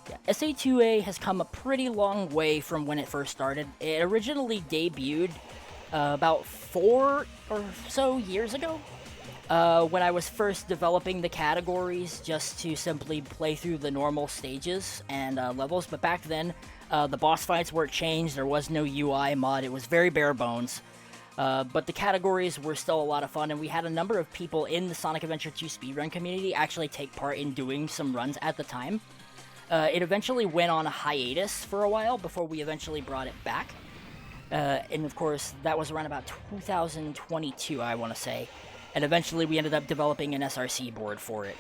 [SPEAKER 2] Yeah, SA2A has come a pretty long way from when it first started. It originally debuted about 4 or so years ago. When I was first developing the categories just to simply play through the normal stages and levels, but back then, the boss fights weren't changed, there was no UI mod, it was very bare bones. But the categories were still a lot of fun, and we had a number of people in the Sonic Adventure 2 speedrun community actually take part in doing some runs at the time. It eventually went on a hiatus for a while before we eventually brought it back. And of course, that was around about 2022, I want to say. And eventually we ended up developing an SRC board for it.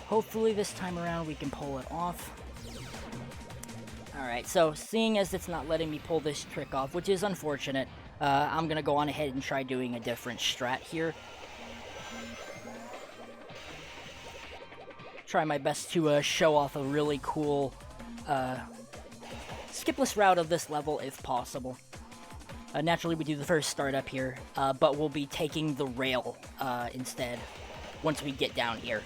[SPEAKER 2] Hopefully this time around we can pull it off. Alright, so seeing as it's not letting me pull this trick off, which is unfortunate, I'm gonna go on ahead and try doing a different strat here. Try my best to show off a really cool skipless route of this level if possible. Naturally we do the first startup here, but we'll be taking the rail instead once we get down here.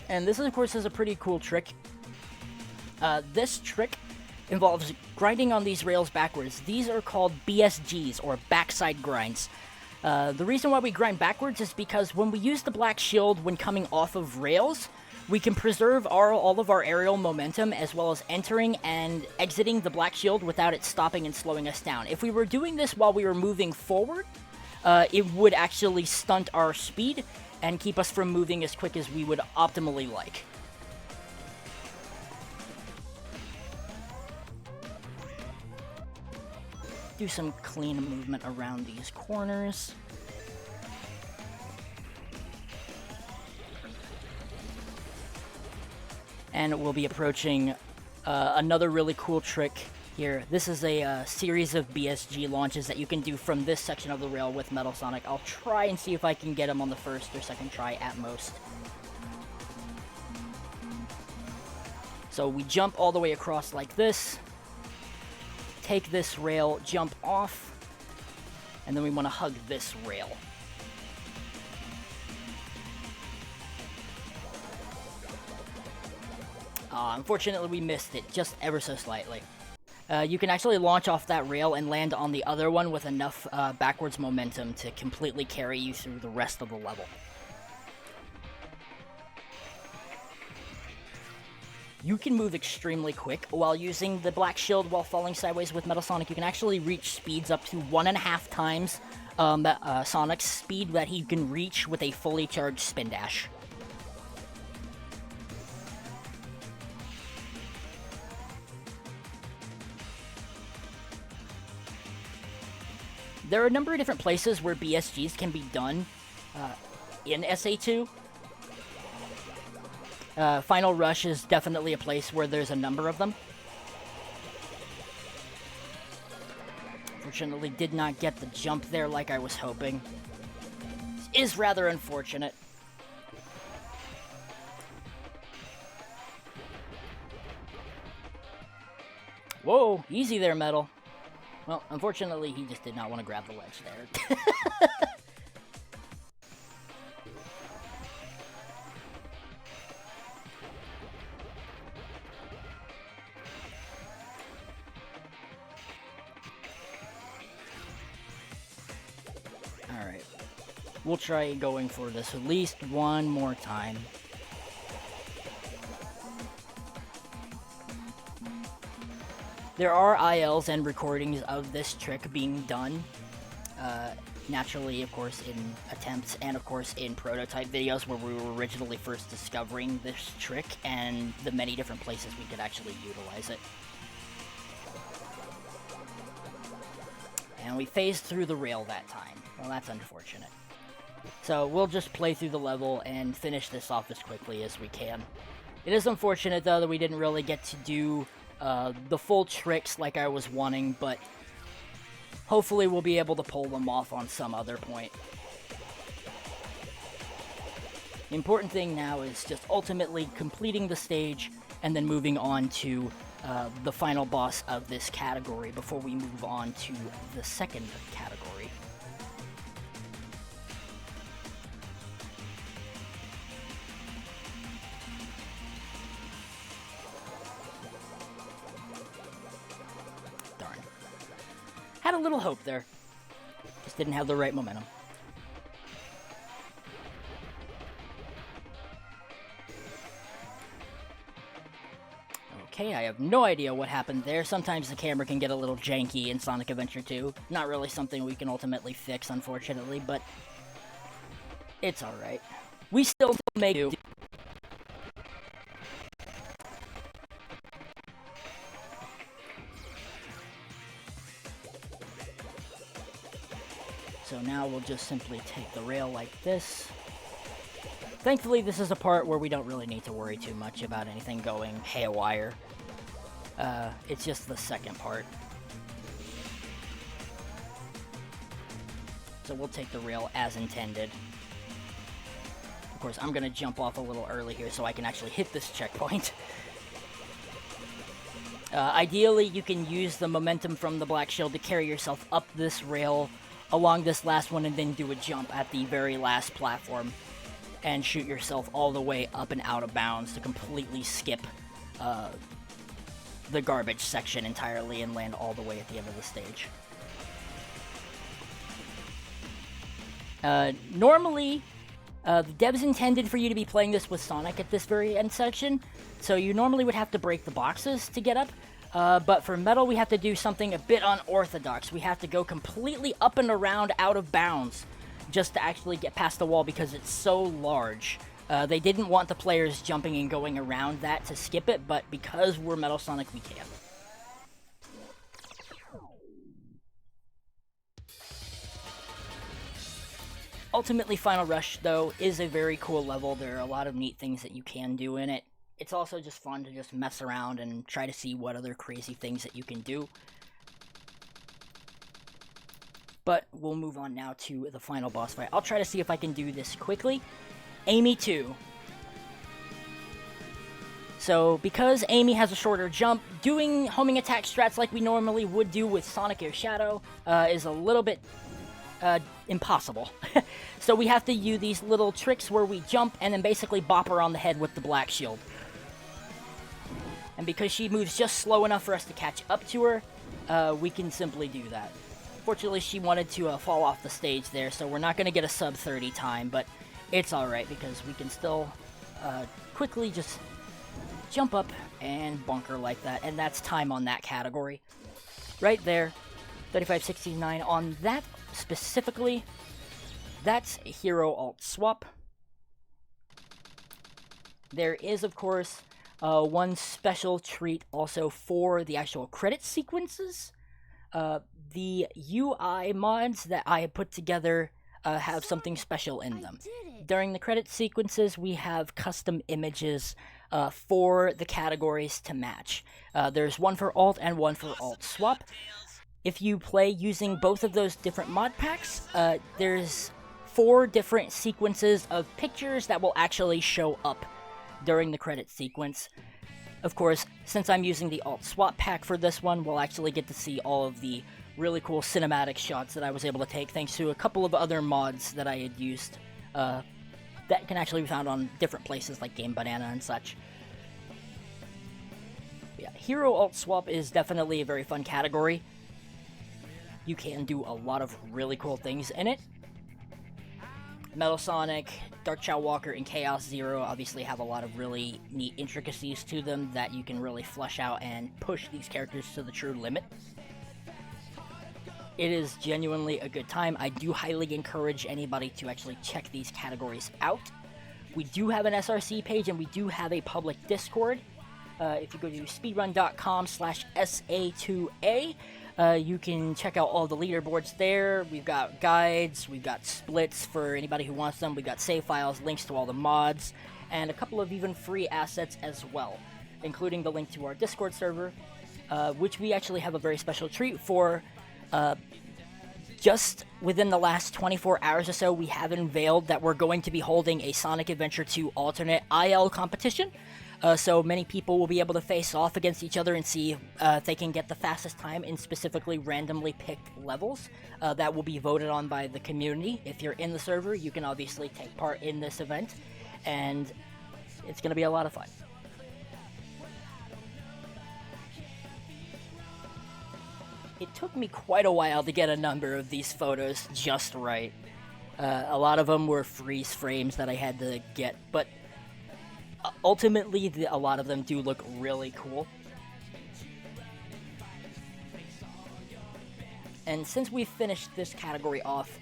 [SPEAKER 2] And this, of course, is a pretty cool trick. This trick involves grinding on these rails backwards. These are called BSGs, or backside grinds. The reason why we grind backwards is because when we use the black shield when coming off of rails, we can preserve all of our aerial momentum as well as entering and exiting the black shield without it stopping and slowing us down. If we were doing this while we were moving forward, it would actually stunt our speed and keep us from moving as quick as we would optimally like. Do some clean movement around these corners. And we'll be approaching another really cool trick here. This is a series of BSG launches that you can do from this section of the rail with Metal Sonic. I'll try and see if I can get him on the first or second try at most. So we jump all the way across like this, take this rail, jump off, and then we want to hug this rail. Unfortunately, we missed it just ever so slightly. You can actually launch off that rail and land on the other one with enough backwards momentum to completely carry you through the rest of the level. you can move extremely quick while using the Black Shield while falling sideways with Metal Sonic. You can actually reach speeds up to 1.5 times Sonic's speed that he can reach with a fully charged Spin Dash. There are a number of different places where BSGs can be done in SA2. Final Rush is definitely a place where there's a number of them. Fortunately, did not get the jump there like I was hoping. This is rather unfortunate. Whoa, easy there, Metal. Well, unfortunately, he just did not want to grab the ledge there. Alright. We'll try going for this at least one more time. There are ILs and recordings of this trick being done, naturally, of course, in attempts and, of course, in prototype videos where we were originally first discovering this trick and the many different places we could actually utilize it. And we phased through the rail that time. Well, that's unfortunate. So we'll just play through the level and finish this off as quickly as we can. It is unfortunate, though, that we didn't really get to do the full tricks like I was wanting, but hopefully we'll be able to pull them off on some other point. The important thing now is just ultimately completing the stage and then moving on to the final boss of this category before we move on to the second category. Had a little hope there. Just didn't have the right momentum. Okay, I have no idea what happened there. Sometimes the camera can get a little janky in Sonic Adventure 2. Not really something we can ultimately fix, unfortunately, but it's alright. We still make do. So now we'll just simply take the rail like this. Thankfully, this is a part where we don't really need to worry too much about anything going haywire. It's just the second part. So we'll take the rail as intended. Of course, I'm going to jump off a little early here so I can actually hit this checkpoint. Ideally, you can use the momentum from the Black Shield to carry yourself up this rail along this last one and then do a jump at the very last platform and shoot yourself all the way up and out of bounds to completely skip the garbage section entirely and land all the way at the end of the stage. Normally, the devs intended for you to be playing this with Sonic at this very end section, so you normally would have to break the boxes to get up. But for Metal, we have to do something a bit unorthodox. We have to go completely up and around out of bounds just to actually get past the wall because it's so large. They didn't want the players jumping and going around that to skip it, but because we're Metal Sonic, we can. Ultimately, Final Rush, though, is a very cool level. There are a lot of neat things that you can do in it. It's also just fun to just mess around and try to see what other crazy things that you can do. But we'll move on now to the final boss fight. I'll try to see if I can do this quickly. Amy 2. So, because Amy has a shorter jump, doing homing attack strats like we normally would do with Sonic Air Shadow is a little bit impossible. So we have to use these little tricks where we jump and then basically bop her on the head with the Black Shield. And because she moves just slow enough for us to catch up to her, we can simply do that. Fortunately, she wanted to fall off the stage there, so we're not going to get a sub 30 time, but it's alright because we can still quickly just jump up and bunker like that, and that's time on that category. Right there, 3569 on that specifically. That's hero alt swap. There is, of course, one special treat also for the actual credit sequences. The UI mods that I have put together have something special in them. During the credit sequences, we have custom images for the categories to match. There's one for alt and one for alt swap. If you play using both of those different mod packs, there's 4 different sequences of pictures that will actually show up during the credit sequence. Of course, since I'm using the alt swap pack for this one, we'll actually get to see all of the really cool cinematic shots that I was able to take thanks to a couple of other mods that I had used that can actually be found on different places like Game Banana and such. Yeah, hero alt swap is definitely a very fun category. You can do a lot of really cool things in it. Metal Sonic, Dark Chow Walker, and Chaos Zero obviously have a lot of really neat intricacies to them that you can really flesh out and push these characters to the true limit. It is genuinely a good time. I do highly encourage anybody to actually check these categories out. We do have an SRC page and we do have a public Discord. If you go to speedrun.com/SA2A, you can check out all the leaderboards there. We've got guides, we've got splits for anybody who wants them, we've got save files, links to all the mods, and a couple of even free assets as well, including the link to our Discord server, which we actually have a very special treat for. Just within the last 24 hours or so, we have unveiled that we're going to be holding a Sonic Adventure 2 alternate IL competition. So many people will be able to face off against each other and see if they can get the fastest time in specifically randomly picked levels that will be voted on by the community. If you're in the server, you can obviously take part in this event, and it's going to be a lot of fun. It took me quite a while to get a number of these photos just right. A lot of them were freeze frames that I had to get, but ultimately, a lot of them do look really cool. And since we've finished this category off,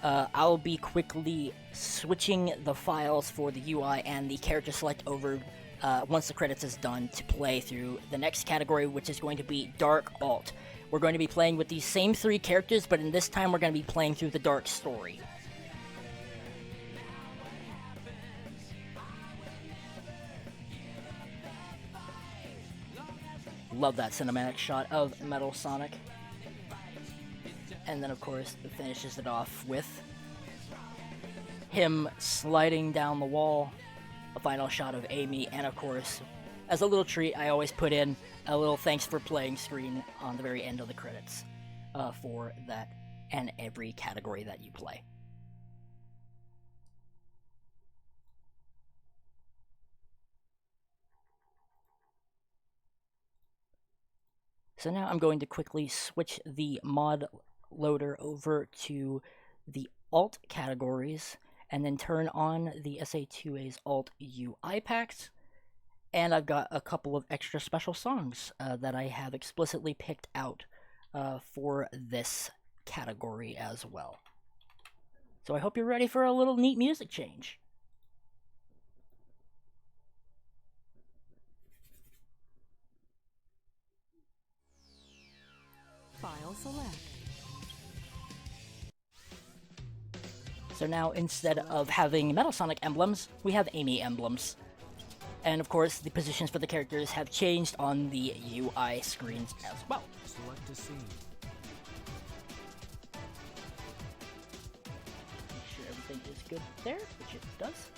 [SPEAKER 2] I'll be quickly switching the files for the UI and the character select over once the credits is done to play through the next category, which is going to be Dark Alt. We're going to be playing with these same 3 characters, but in this time we're going to be playing through the Dark Story. Love that cinematic shot of Metal Sonic. And then, of course, it finishes it off with him sliding down the wall. A final shot of Amy, and of course, as a little treat, I always put in a little thanks for playing screen on the very end of the credits for that and every category that you play. So now I'm going to quickly switch the mod loader over to the alt categories and then turn on the SA2A's alt UI packs. And I've got a couple of extra special songs that I have explicitly picked out for this category as well. So I hope you're ready for a little neat music change.
[SPEAKER 5] File select.
[SPEAKER 2] So now, instead of having Metal Sonic emblems, we have Amy emblems. And of course, the positions for the characters have changed on the UI screens as well.
[SPEAKER 3] Select a scene.
[SPEAKER 2] Make sure everything is good there, which it does.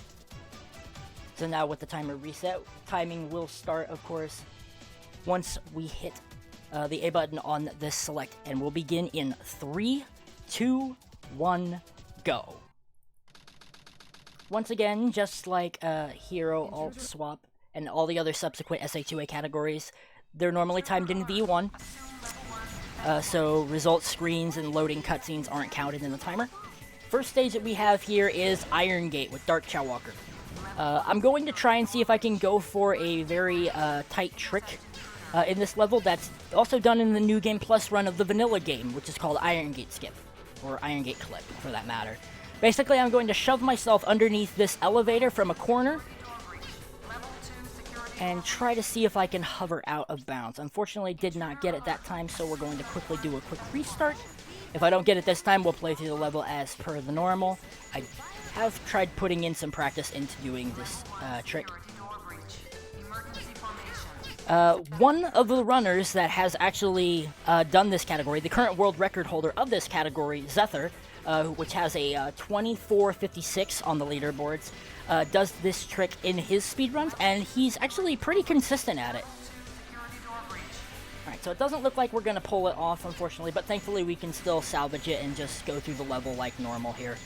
[SPEAKER 2] So now with the timer reset, timing will start, of course, once we hit the A button on this select, and we'll begin in 3, 2, 1, go. Once again, just like Hero, Alt, Swap, and all the other subsequent SA2A categories, they're normally timed in V1, so result screens and loading cutscenes aren't counted in the timer. First stage that we have here is Iron Gate with Dark Chow Walker.
[SPEAKER 4] Level
[SPEAKER 2] I'm going to try and see if I can go for a very tight trick in this level that's also done in the New Game Plus run of the vanilla game, which is called Iron Gate Skip, or Iron Gate Clip, for that matter. Basically, I'm going to shove myself underneath this elevator from a corner and try to see if I can hover out of bounds. Unfortunately, did not get it that time, so we're going to quickly do a quick restart. If I don't get it this time, we'll play through the level as per the normal. I have tried putting in some practice into doing this trick. One of the runners that has actually done this category, the current world record holder of this category, Zether, which has a 24:56 on the leaderboards, does this trick in his speedruns, and he's actually pretty consistent at it. Alright, so it doesn't look like we're going to pull it off, unfortunately, but thankfully we can still salvage it and just go through the level like normal here.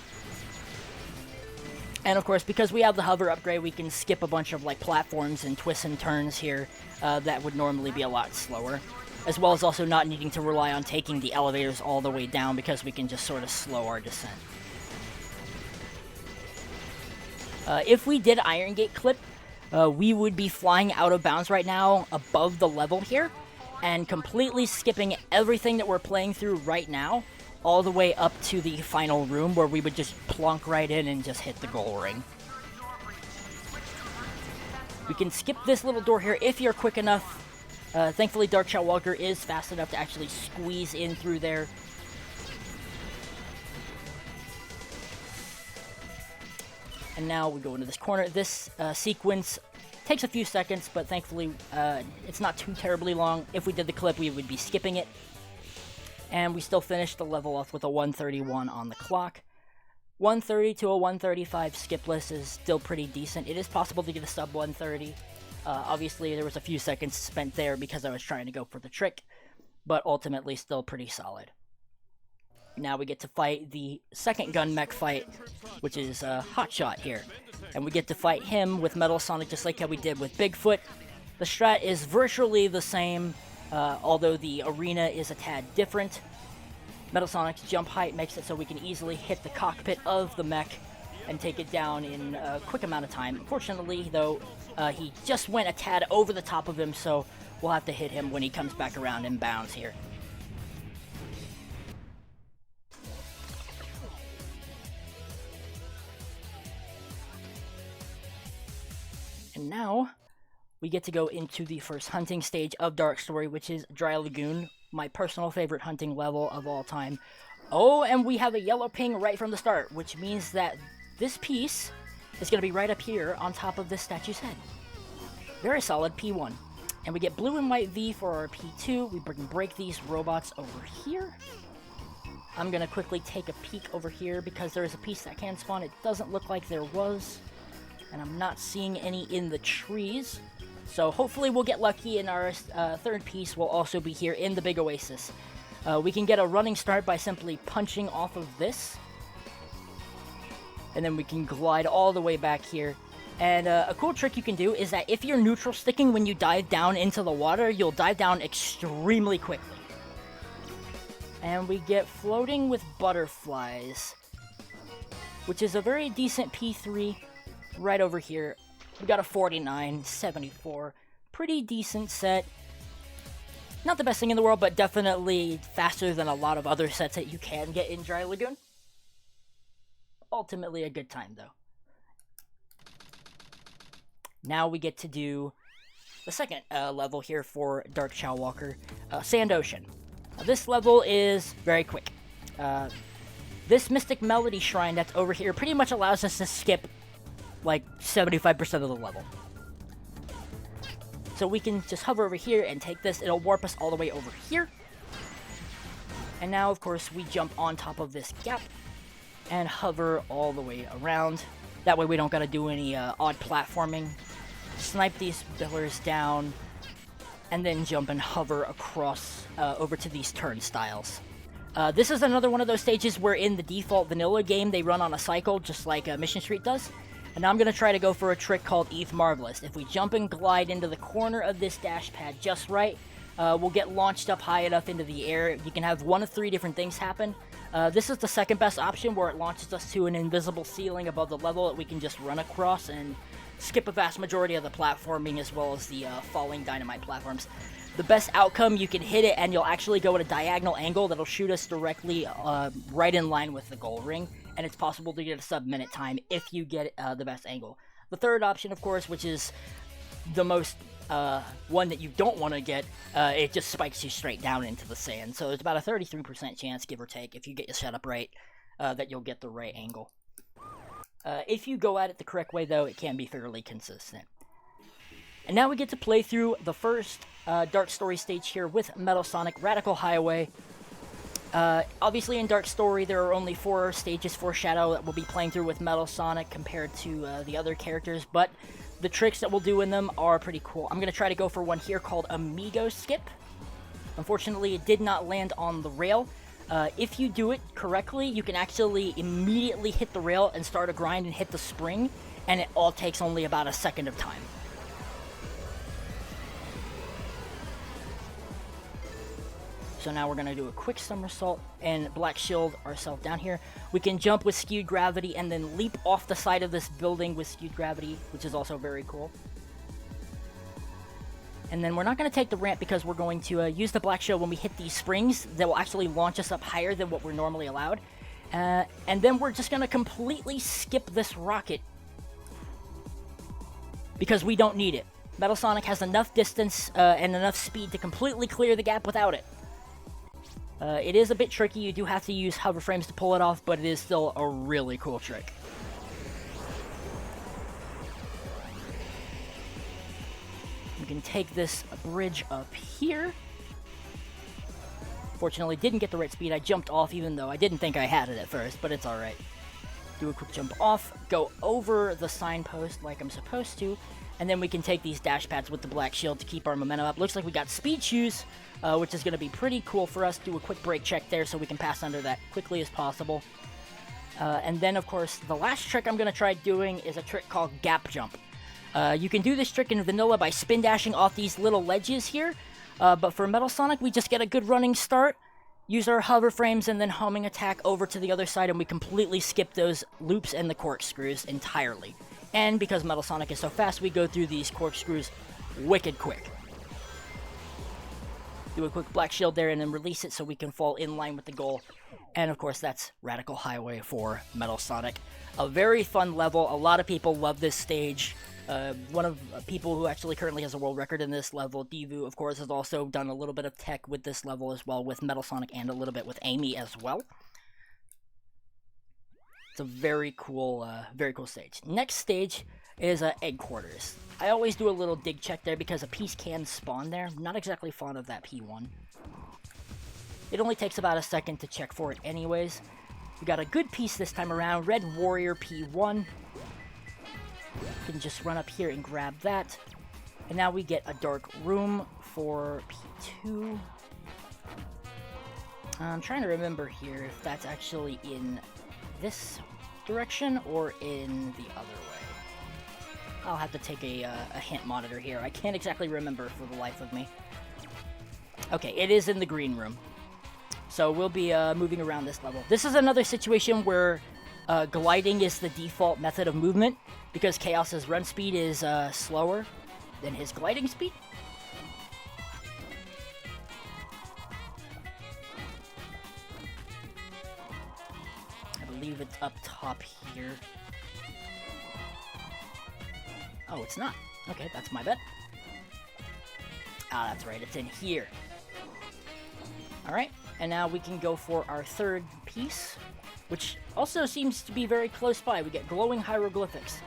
[SPEAKER 2] And of course, because we have the hover upgrade, we can skip a bunch of like platforms and twists and turns here that would normally be a lot slower. As well as also not needing to rely on taking the elevators all the way down because we can just sort of slow our descent. If we did Iron Gate Clip, we would be flying out of bounds right now above the level here and completely skipping everything that we're playing through right now all the way up to the final room where we would just plonk right in and just hit the goal ring. We can skip this little door here if you're quick enough. Thankfully, Dark Shell Walker is fast enough to actually squeeze in through there. And now we go into this corner. This sequence takes a few seconds, but thankfully it's not too terribly long. If we did the clip, we would be skipping it. And we still finished the level off with a 131 on the clock. 130 to a 135 skip list is still pretty decent. It is possible to get a sub 130. Obviously, there was a few seconds spent there because I was trying to go for the trick, but ultimately still pretty solid. Now we get to fight the second gun mech fight, which is Hotshot here. And we get to fight him with Metal Sonic just like how we did with Bigfoot. The strat is virtually the same, although the arena is a tad different. Metal Sonic's jump height makes it so we can easily hit the cockpit of the mech and take it down in a quick amount of time. Unfortunately, though, he just went a tad over the top of him, so we'll have to hit him when he comes back around in bounds here. And now, we get to go into the first hunting stage of Dark Story, which is Dry Lagoon, my personal favorite hunting level of all time. Oh, and we have a yellow ping right from the start, which means that this piece is going to be right up here on top of this statue's head. Very solid P1. And we get blue and white V for our P2. We can break these robots over here. I'm going to quickly take a peek over here because there is a piece that can spawn. It doesn't look like there was. And I'm not seeing any in the trees. So hopefully we'll get lucky and our third piece will also be here in the big oasis. We can get a running start by simply punching off of this. And then we can glide all the way back here. And a cool trick you can do is that if you're neutral sticking when you dive down into the water, you'll dive down extremely quickly. And we get Floating with Butterflies, which is a very decent P3 right over here. We got a 49, 74, pretty decent set. Not the best thing in the world, but definitely faster than a lot of other sets that you can get in Dry Lagoon. Ultimately a good time, though. Now we get to do the second level here for Dark Shell Walker, Sand Ocean. This level is very quick. This Mystic Melody Shrine that's over here pretty much allows us to skip like 75% of the level. So we can just hover over here and take this. It'll warp us all the way over here. And now, of course, we jump on top of this gap and hover all the way around. That way we don't gotta do any odd platforming. Snipe these pillars down, and then jump and hover across over to these turnstiles. This is another one of those stages where in the default vanilla game they run on a cycle, just like Mission Street does. And now I'm going to try to go for a trick called ETH Marvelous. If we jump and glide into the corner of this dash pad just right, we'll get launched up high enough into the air. You can have one of three different things happen. This is the second best option, where it launches us to an invisible ceiling above the level that we can just run across and skip a vast majority of the platforming as well as the falling dynamite platforms. The best outcome, you can hit it and you'll actually go at a diagonal angle that'll shoot us directly right in line with the goal ring, and it's possible to get a sub-minute time if you get the best angle. The third option, of course, which is the most one that you don't want to get, it just spikes you straight down into the sand. So it's about a 33% chance, give or take, if you get your setup right, that you'll get the right angle. If you go at it the correct way, though, it can be fairly consistent. And now we get to play through the first Dark Story stage here with Metal Sonic Radical Highway. Obviously in Dark Story there are only 4 stages for Shadow that we'll be playing through with Metal Sonic compared to the other characters, but the tricks that we'll do in them are pretty cool. I'm going to try to go for one here called Amigo Skip. Unfortunately, it did not land on the rail. If you do it correctly, you can actually immediately hit the rail and start a grind and hit the spring, and it all takes only about a second of time. So now we're going to do a quick somersault and black shield ourselves down here. We can jump with skewed gravity and then leap off the side of this building with skewed gravity, which is also very cool. And then we're not going to take the ramp because we're going to use the black shield when we hit these springs that will actually launch us up higher than what we're normally allowed. And then we're just going to completely skip this rocket because we don't need it. Metal Sonic has enough distance and enough speed to completely clear the gap without it. It is a bit tricky, you do have to use hover frames to pull it off, but it is still a really cool trick. We can take this bridge up here. Fortunately, didn't get the right speed. I jumped off even though I didn't think I had it at first, but it's alright. Do a quick jump off, go over the signpost like I'm supposed to, and then we can take these dash pads with the black shield to keep our momentum up. Looks like we got speed shoes, which is going to be pretty cool for us. Do a quick brake check there so we can pass under that quickly as possible. And then, of course, the last trick I'm going to try doing is a trick called Gap Jump. You can do this trick in vanilla by spin dashing off these little ledges here, but for Metal Sonic, we just get a good running start, use our hover frames, and then homing attack over to the other side, and we completely skip those loops and the corkscrews entirely. And because Metal Sonic is so fast, we go through these corkscrews wicked quick. Do a quick black shield there and then release it so we can fall in line with the goal. And of course, that's Radical Highway for Metal Sonic. A very fun level. A lot of people love this stage. One of people who actually currently has a world record in this level, Divu, of course, has also done a little bit of tech with this level as well, with Metal Sonic and a little bit with Amy as well. It's a very cool stage. Next stage is Egg Quarters. I always do a little dig check there because a piece can spawn there. I'm not exactly fond of that P1. It only takes about a second to check for it anyways. We got a good piece this time around, Red Warrior P1. You can just run up here and grab that. And now we get a Dark Room for P2. I'm trying to remember here if that's actually in this direction or in the other way. I'll have to take a hint monitor here. I can't exactly remember for the life of me. Okay, it is in the green room. So we'll be moving around this level. This is another situation where gliding is the default method of movement because Chaos's run speed is slower than his gliding speed. I believe it's up top here. Oh, it's not. Okay, that's my bad. Ah, that's right, it's in here. Alright, and now we can go for our third piece, which also seems to be very close by. We get glowing hieroglyphics.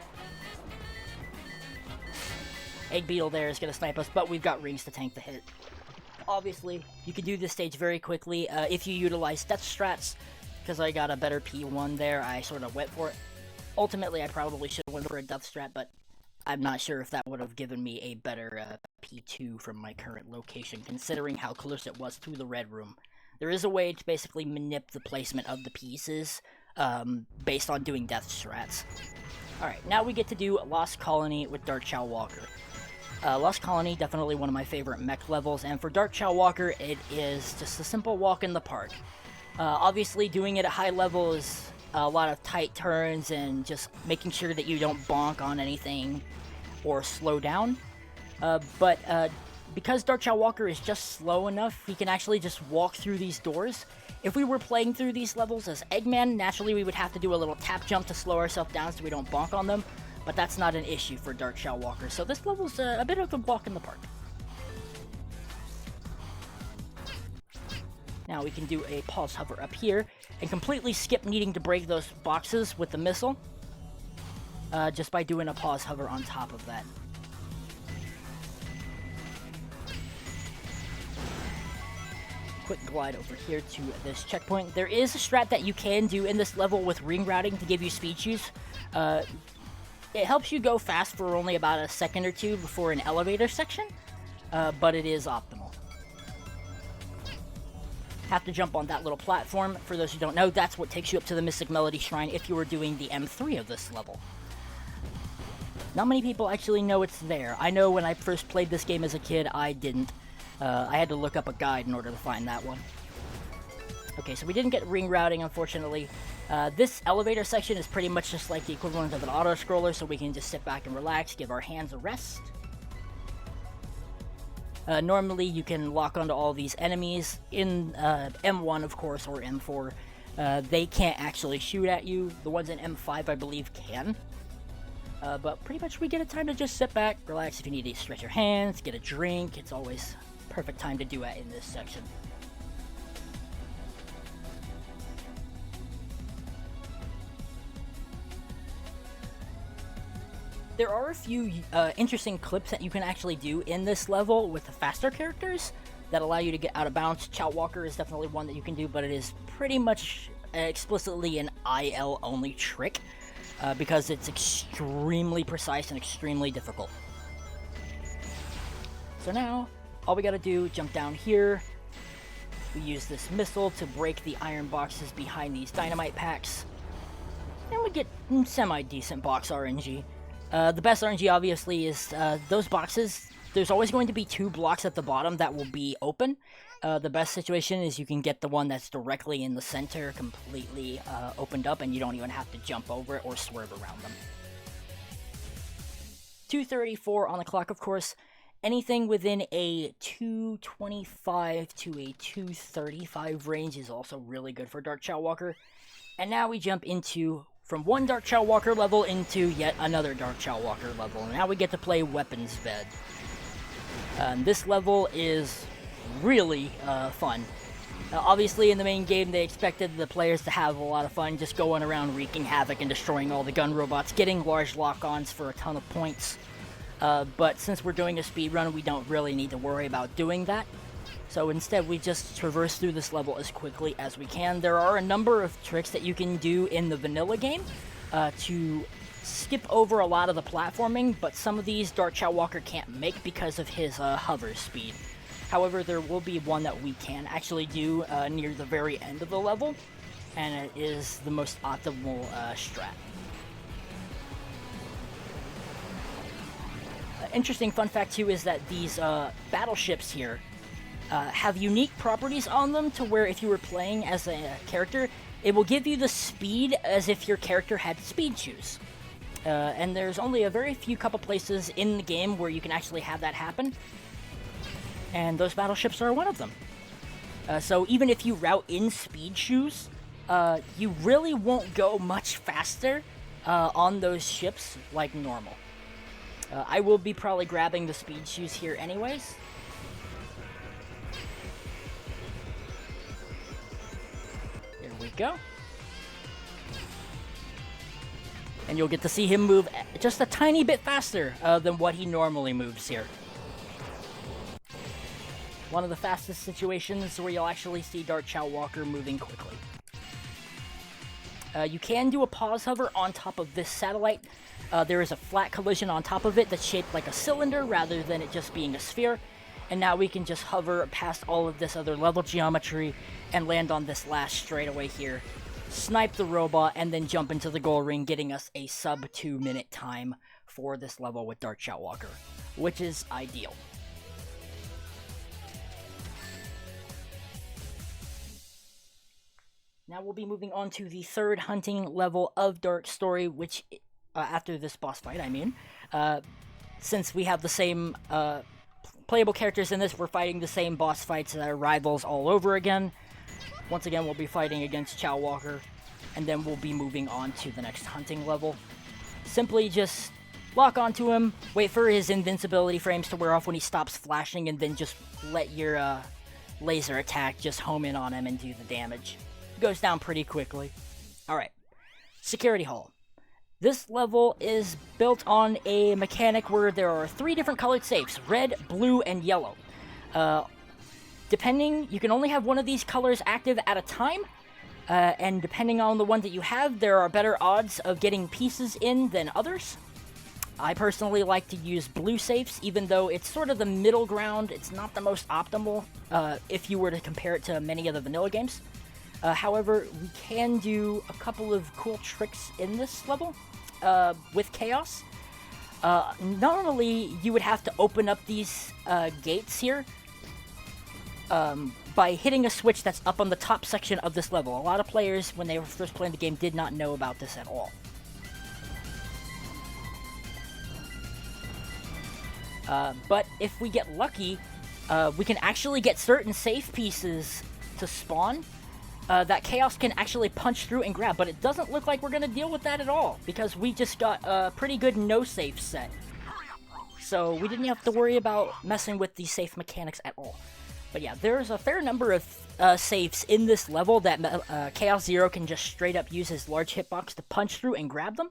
[SPEAKER 2] Egg Beetle there is going to snipe us, but we've got rings to tank the hit. Obviously, you can do this stage very quickly if you utilize death strats. Because I got a better P1 there, I sort of went for it. Ultimately, I probably should have went for a death strat, but I'm not sure if that would have given me a better P2 from my current location, considering how close it was to the red room. There is a way to basically manipulate the placement of the pieces based on doing death strats. Alright, now we get to do Lost Colony with Dark Chow Walker. Lost Colony, definitely one of my favorite mech levels, and for Dark Chow Walker, it is just a simple walk in the park. Obviously, doing it at high level is a lot of tight turns and just making sure that you don't bonk on anything or slow down. Because Dark Chow Walker is just slow enough, he can actually just walk through these doors. If we were playing through these levels as Eggman, naturally we would have to do a little tap jump to slow ourselves down so we don't bonk on them, but that's not an issue for Dark Chow Walker, so this level's a bit of a walk in the park. Now we can do a pause hover up here, and completely skip needing to break those boxes with the missile, just by doing a pause hover on top of that. Quick glide over here to this checkpoint. There is a strat that you can do in this level with ring routing to give you speed shoes. It helps you go fast for only about a second or two before an elevator section, but it is optimal. Have to jump on that little platform. For those who don't know, that's what takes you up to the Mystic Melody Shrine if you were doing the M3 of this level. Not many people actually know it's there. I know when I first played this game as a kid, I didn't. I had to look up a guide in order to find that one. Okay, so we didn't get ring routing, unfortunately. This elevator section is pretty much just like the equivalent of an auto-scroller, so we can just sit back and relax, give our hands a rest. Normally, you can lock onto all these enemies. In M1, of course, or M4, they can't actually shoot at you. The ones in M5, I believe, can. But pretty much we get a time to just sit back, relax. If you need to stretch your hands, get a drink, it's always perfect time to do it in this section. There are a few interesting clips that you can actually do in this level with the faster characters that allow you to get out of bounds. Chow Walker is definitely one that you can do, but it is pretty much explicitly an IL only trick because it's extremely precise and extremely difficult. So now, all we gotta do, jump down here. We use this missile to break the iron boxes behind these dynamite packs. And we get semi-decent box RNG. The best RNG, obviously, is those boxes. There's always going to be 2 blocks at the bottom that will be open. The best situation is you can get the one that's directly in the center, completely opened up, and you don't even have to jump over it or swerve around them. 2:34 on the clock, of course. Anything within a 225 to a 235 range is also really good for Dark Chow Walker. And now we jump into, from one Dark Chow Walker level into yet another Dark Chow Walker level. Now we get to play Weapons Bed. This level is really fun. Obviously, in the main game, they expected the players to have a lot of fun just going around wreaking havoc and destroying all the gun robots, getting large lock-ons for a ton of points. But since we're doing a speedrun, we don't really need to worry about doing that. So instead, we just traverse through this level as quickly as we can. There are a number of tricks that you can do in the vanilla game to skip over a lot of the platforming, but some of these Dark Chow Walker can't make because of his hover speed. However, there will be one that we can actually do near the very end of the level, and it is the most optimal strat. Interesting fun fact too is that these battleships here have unique properties on them to where if you were playing as a character, it will give you the speed as if your character had speed shoes. And there's only a very few couple places in the game where you can actually have that happen, and those battleships are one of them. So even if you route in speed shoes, you really won't go much faster on those ships like normal. I will be probably grabbing the speed shoes here anyways. Here we go. And you'll get to see him move just a tiny bit faster than what he normally moves here. One of the fastest situations where you'll actually see Dark Chow Walker moving quickly. You can do a pause hover on top of this satellite. There is a flat collision on top of it that's shaped like a cylinder rather than it just being a sphere. And now we can just hover past all of this other level geometry and land on this last straightaway here. Snipe the robot and then jump into the goal ring, getting us a sub 2 minute time for this level with Dark Chow Walker, which is ideal. Now we'll be moving on to the third hunting level of Dark Story, which, after this boss fight, I mean. since we have the same playable characters in this, we're fighting the same boss fights that are rivals all over again. Once again, we'll be fighting against Chow Walker, and then we'll be moving on to the next hunting level. Simply just lock onto him, wait for his invincibility frames to wear off when he stops flashing, and then just let your laser attack just home in on him and do the damage. It goes down pretty quickly. Alright, Security Hall. This level is built on a mechanic where there are 3 different colored safes, red, blue, and yellow. Depending, you can only have one of these colors active at a time, and depending on the one that you have, there are better odds of getting pieces in than others. I personally like to use blue safes, even though it's sort of the middle ground. It's not the most optimal if you were to compare it to many of the vanilla games. However, we can do a couple of cool tricks in this level with Chaos. Normally, you would have to open up these gates here by hitting a switch that's up on the top section of this level. A lot of players, when they were first playing the game, did not know about this at all. But if we get lucky, we can actually get certain safe pieces to spawn that Chaos can actually punch through and grab, but it doesn't look like we're going to deal with that at all, because we just got a pretty good no-safe set. So we didn't have to worry about messing with the safe mechanics at all. But yeah, there's a fair number of safes in this level that Chaos Zero can just straight up use his large hitbox to punch through and grab them.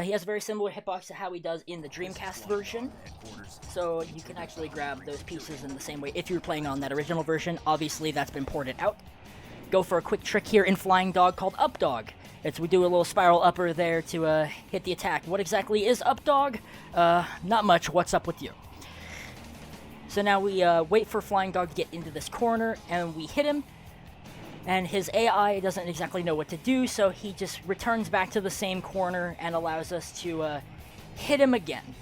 [SPEAKER 2] He has a very similar hitbox to how he does in the Dreamcast version, so you can actually grab those pieces in the same way if you're playing on that original version. Obviously, that's been ported out. Go for a quick trick here in Flying Dog called Up Dog. We do a little spiral upper there to hit the attack. What exactly is Up Dog? Not much. What's up with you? So now we wait for Flying Dog to get into this corner, and we hit him. And his AI doesn't exactly know what to do, so he just returns back to the same corner and allows us to hit him again.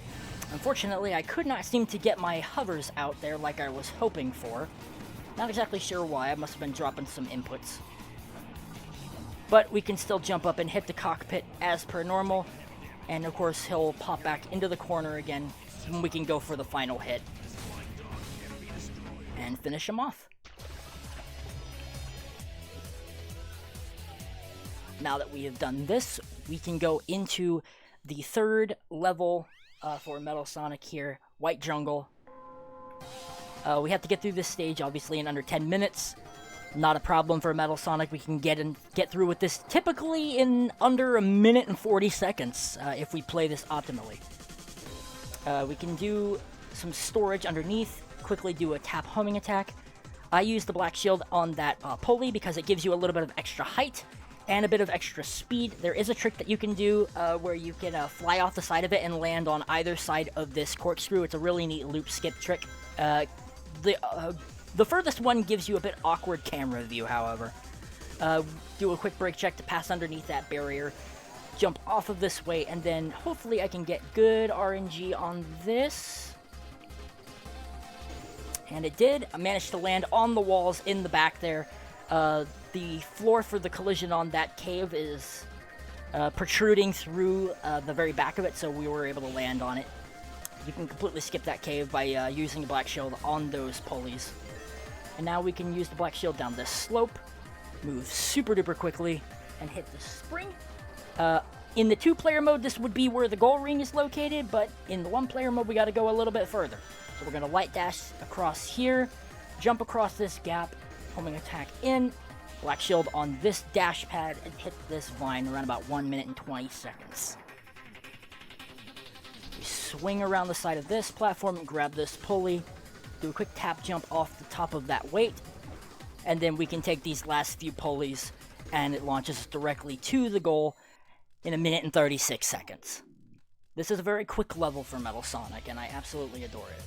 [SPEAKER 2] Unfortunately, I could not seem to get my hovers out there like I was hoping for. Not exactly sure why, I must have been dropping some inputs. But we can still jump up and hit the cockpit as per normal, and of course he'll pop back into the corner again, and we can go for the final hit. And finish him off. Now that we have done this, we can go into the third level for Metal Sonic here, White Jungle. We have to get through this stage, obviously, in under 10 minutes. Not a problem for Metal Sonic. We can get through with this typically in under 1 minute and 40 seconds if we play this optimally. We can do some storage underneath, quickly do a tap homing attack. I use the black shield on that pulley because it gives you a little bit of extra height and a bit of extra speed. There is a trick that you can do where you can fly off the side of it and land on either side of this corkscrew. It's a really neat loop skip trick. The furthest one gives you a bit awkward camera view, however. Do a quick brake check to pass underneath that barrier, jump off of this way, and then hopefully I can get good RNG on this. And it did. I managed to land on the walls in the back there. The floor for the collision on that cave is protruding through the very back of it, so we were able to land on it. You can completely skip that cave by using the black shield on those pulleys. And now we can use the black shield down this slope, move super duper quickly, and hit the spring. In the 2-player mode, this would be where the goal ring is located, but in the 1-player mode, we got to go a little bit further. So we're going to light dash across here, jump across this gap, homing attack in, black shield on this dash pad, and hit this vine around about 1 minute and 20 seconds. We swing around the side of this platform and grab this pulley, do a quick tap jump off the top of that weight, and then we can take these last few pulleys and it launches us directly to the goal in 1 minute and 36 seconds. This is a very quick level for Metal Sonic, and I absolutely adore it.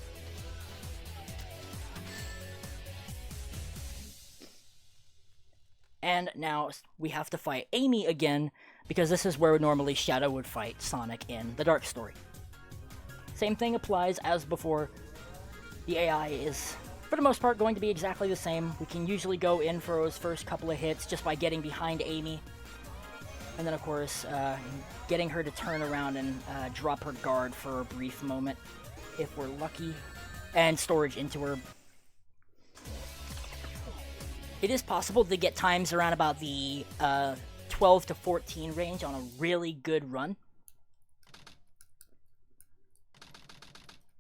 [SPEAKER 2] And now we have to fight Amy again, because this is where normally Shadow would fight Sonic in the Dark Story. Same thing applies as before. The AI is, for the most part, going to be exactly the same. We can usually go in for those first couple of hits just by getting behind Amy. And then, of course, getting her to turn around and drop her guard for a brief moment, if we're lucky, and storage into her. It is possible to get times around about the 12 to 14 range on a really good run.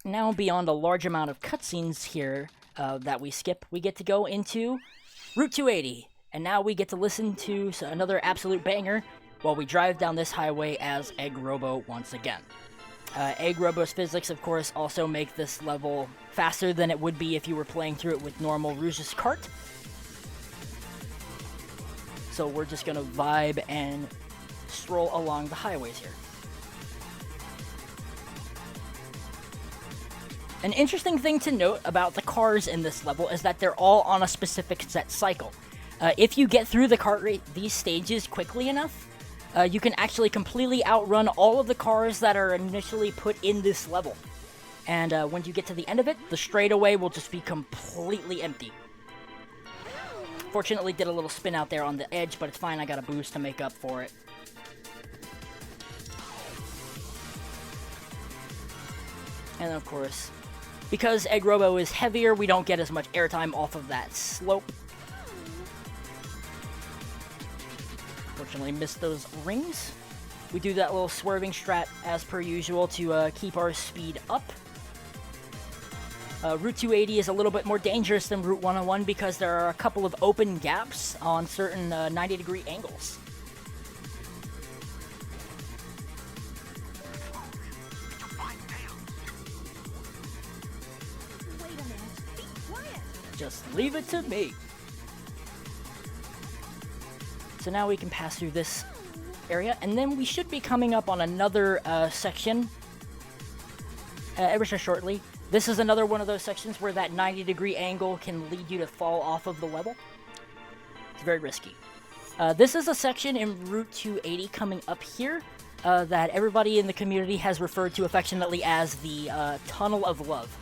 [SPEAKER 2] Now, beyond a large amount of cutscenes here that we skip, we get to go into Route 280. And now we get to listen to another absolute banger while we drive down this highway as Egg Robo once again. Egg Robo's physics, of course, also make this level faster than it would be if you were playing through it with normal Rouge's cart. So we're just gonna vibe and stroll along the highways here. An interesting thing to note about the cars in this level is that they're all on a specific set cycle. If you get through these stages quickly enough, you can actually completely outrun all of the cars that are initially put in this level. And when you get to the end of it, the straightaway will just be completely empty. Fortunately, did a little spin out there on the edge, but it's fine, I got a boost to make up for it. And of course, because Egg Robo is heavier, we don't get as much airtime off of that slope. Fortunately, missed those rings. We do that little swerving strat as per usual to keep our speed up. Route 280 is a little bit more dangerous than Route 101 because there are a couple of open gaps on certain 90-degree angles. Just leave it to me. So now we can pass through this area, and then we should be coming up on another section ever so shortly. This is another one of those sections where that 90-degree angle can lead you to fall off of the level. It's very risky. This is a section in Route 280 coming up here that everybody in the community has referred to affectionately as the Tunnel of Love.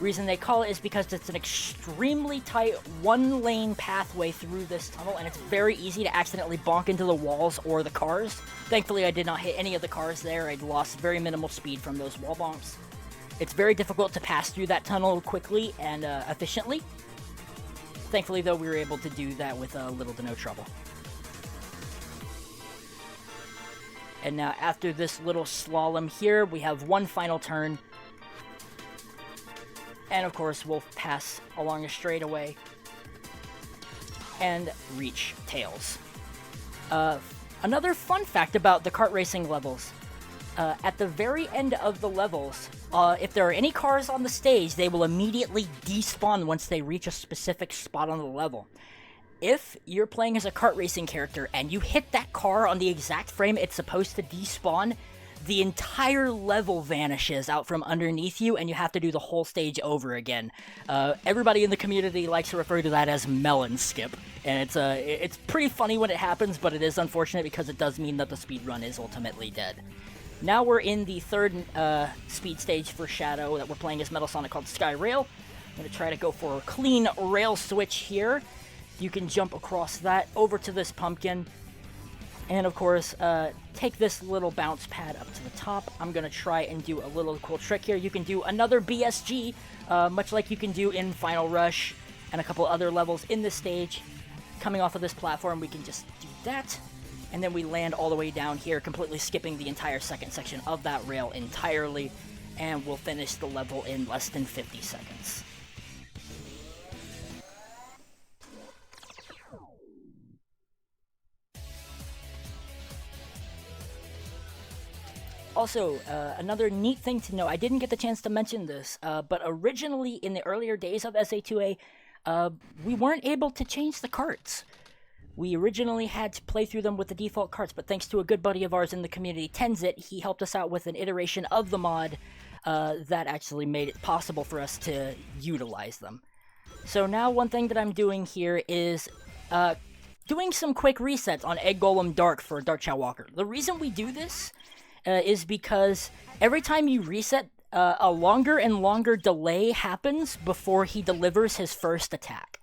[SPEAKER 2] Reason they call it is because it's an extremely tight one-lane pathway through this tunnel, and it's very easy to accidentally bonk into the walls or the cars. Thankfully, I did not hit any of the cars there. I'd lost very minimal speed from those wall bonks. It's very difficult to pass through that tunnel quickly and efficiently. Thankfully, though, we were able to do that with little to no trouble. And now, after this little slalom here, we have one final turn. And of course, we'll pass along a straightaway and reach Tails. Another fun fact about the kart racing levels. At the very end of the levels, if there are any cars on the stage, they will immediately despawn once they reach a specific spot on the level. If you're playing as a kart racing character and you hit that car on the exact frame it's supposed to despawn, the entire level vanishes out from underneath you, and you have to do the whole stage over again. Everybody in the community likes to refer to that as melon skip, and it's pretty funny when it happens, but it is unfortunate because it does mean that the speedrun is ultimately dead. Now we're in the third speed stage for Shadow that we're playing as Metal Sonic called Sky Rail. I'm going to try to go for a clean rail switch here. You can jump across that over to this pumpkin. And of course, take this little bounce pad up to the top. I'm going to try and do a little cool trick here. You can do another BSG, much like you can do in Final Rush and a couple other levels in this stage. Coming off of this platform, we can just do that. And then we land all the way down here, completely skipping the entire second section of that rail entirely. And we'll finish the level in less than 50 seconds. Also, another neat thing to know, I didn't get the chance to mention this, but originally in the earlier days of SA2A, we weren't able to change the carts. We originally had to play through them with the default carts, but thanks to a good buddy of ours in the community, Tenzit, he helped us out with an iteration of the mod that actually made it possible for us to utilize them. So now one thing that I'm doing here is doing some quick resets on Egg Golem Dark for Dark Chow Walker. The reason we do this is because every time you reset, a longer and longer delay happens before he delivers his first attack.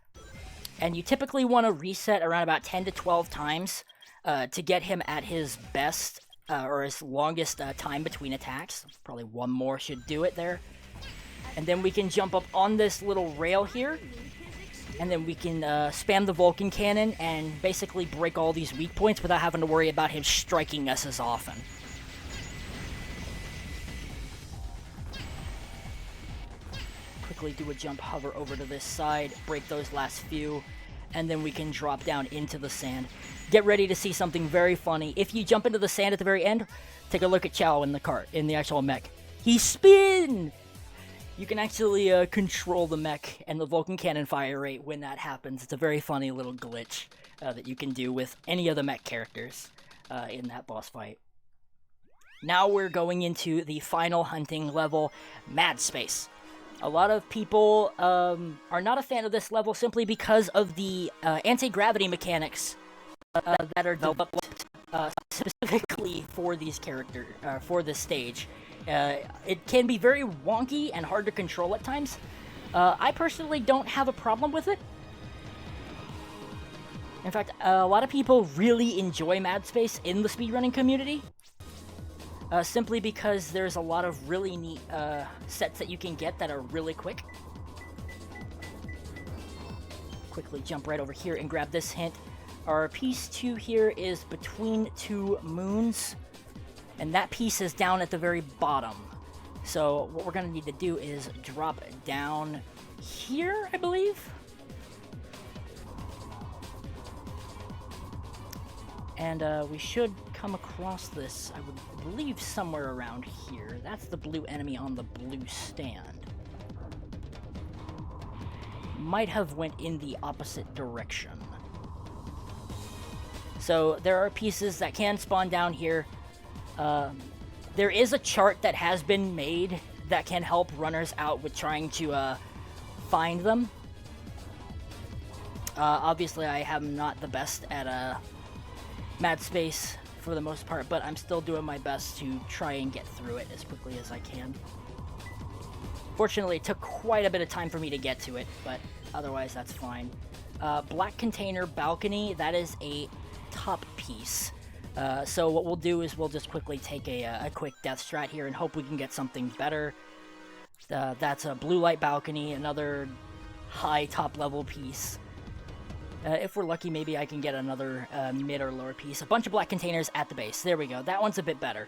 [SPEAKER 2] And you typically want to reset around about 10 to 12 times to get him at his best or his longest time between attacks. Probably one more should do it there. And then we can jump up on this little rail here, and then we can spam the Vulcan Cannon and basically break all these weak points without having to worry about him striking us as often. Quickly do a jump hover over to this side, break those last few, and then we can drop down into the sand. Get ready to see something very funny. If you jump into the sand at the very end, take a look at Chow in the cart, in the actual mech. He spin! You can actually control the mech and the Vulcan Cannon fire rate when that happens. It's a very funny little glitch that you can do with any of the mech characters in that boss fight. Now we're going into the final hunting level, Mad Space. A lot of people are not a fan of this level simply because of the anti-gravity mechanics that are developed specifically for these characters, for this stage. It can be very wonky and hard to control at times. I personally don't have a problem with it. In fact, a lot of people really enjoy Mad Space in the speedrunning community. Simply because there's a lot of really neat sets that you can get that are really quick. Quickly jump right over here and grab this hint. Our piece 2 here is between two moons, and that piece is down at the very bottom. So what we're going to need to do is drop down here, I believe. And we should come across this, I would believe, somewhere around here. That's the blue enemy on the blue stand. Might have went in the opposite direction. So there are pieces that can spawn down here. There is a chart that has been made that can help runners out with trying to find them. Obviously, I am not the best at Mad Space for the most part, but I'm still doing my best to try and get through it as quickly as I can. Fortunately, it took quite a bit of time for me to get to it, but otherwise that's fine. Black container balcony, that is a top piece. So what we'll do is we'll just quickly take a quick death strat here and hope we can get something better. That's a blue light balcony, another high top level piece. If we're lucky, maybe I can get another mid or lower piece. A bunch of black containers at the base. There we go. That one's a bit better.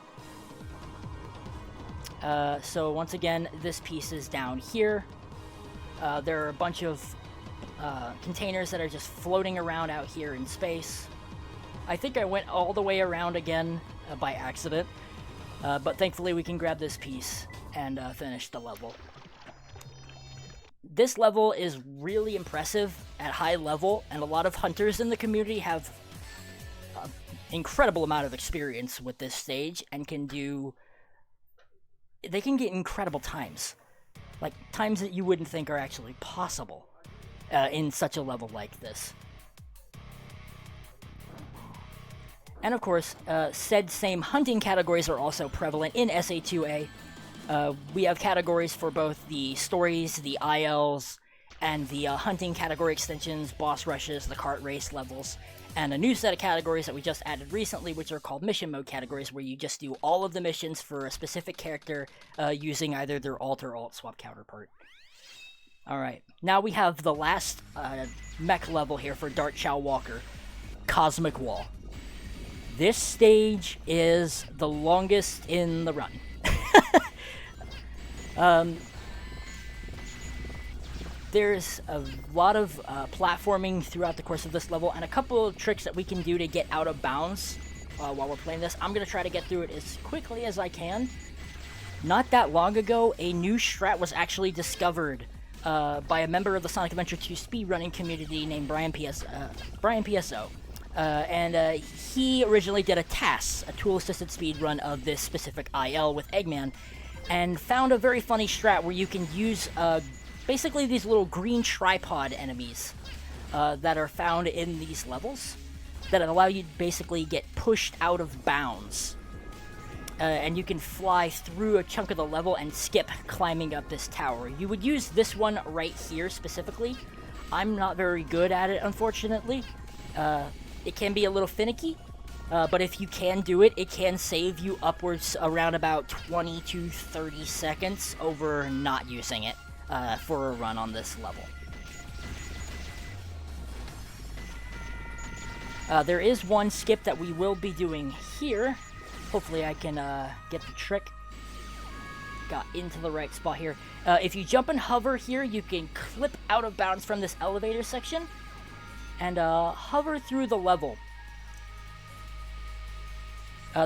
[SPEAKER 2] So once again, this piece is down here. There are a bunch of containers that are just floating around out here in space. I think I went all the way around again by accident, but thankfully we can grab this piece and finish the level. This level is really impressive at high level, and a lot of hunters in the community have an incredible amount of experience with this stage and they can get incredible times. Like, times that you wouldn't think are actually possible in such a level like this. And of course, said same hunting categories are also prevalent in SA2A. We have categories for both the stories, the ILs, and the hunting category extensions, boss rushes, the cart race levels, and a new set of categories that we just added recently, which are called mission mode categories, where you just do all of the missions for a specific character using either their alt or alt swap counterpart. Alright, now we have the last mech level here for Dart Chow Walker, Cosmic Wall. This stage is the longest in the run. There's a lot of platforming throughout the course of this level, and a couple of tricks that we can do to get out of bounds while we're playing this. I'm going to try to get through it as quickly as I can. Not that long ago, a new strat was actually discovered by a member of the Sonic Adventure 2 speedrunning community named Brian PSO. And he originally did a TAS, a tool-assisted speedrun of this specific IL with Eggman, and found a very funny strat where you can use basically these little green tripod enemies that are found in these levels that allow you to basically get pushed out of bounds. And you can fly through a chunk of the level and skip climbing up this tower. You would use this one right here specifically. I'm not very good at it, unfortunately. It can be a little finicky, But if you can do it, it can save you upwards around about 20 to 30 seconds over not using it for a run on this level. There is one skip that we will be doing here. Hopefully I can get the trick. Got into the right spot here. If you jump and hover here, you can clip out of bounds from this elevator section and hover through the level.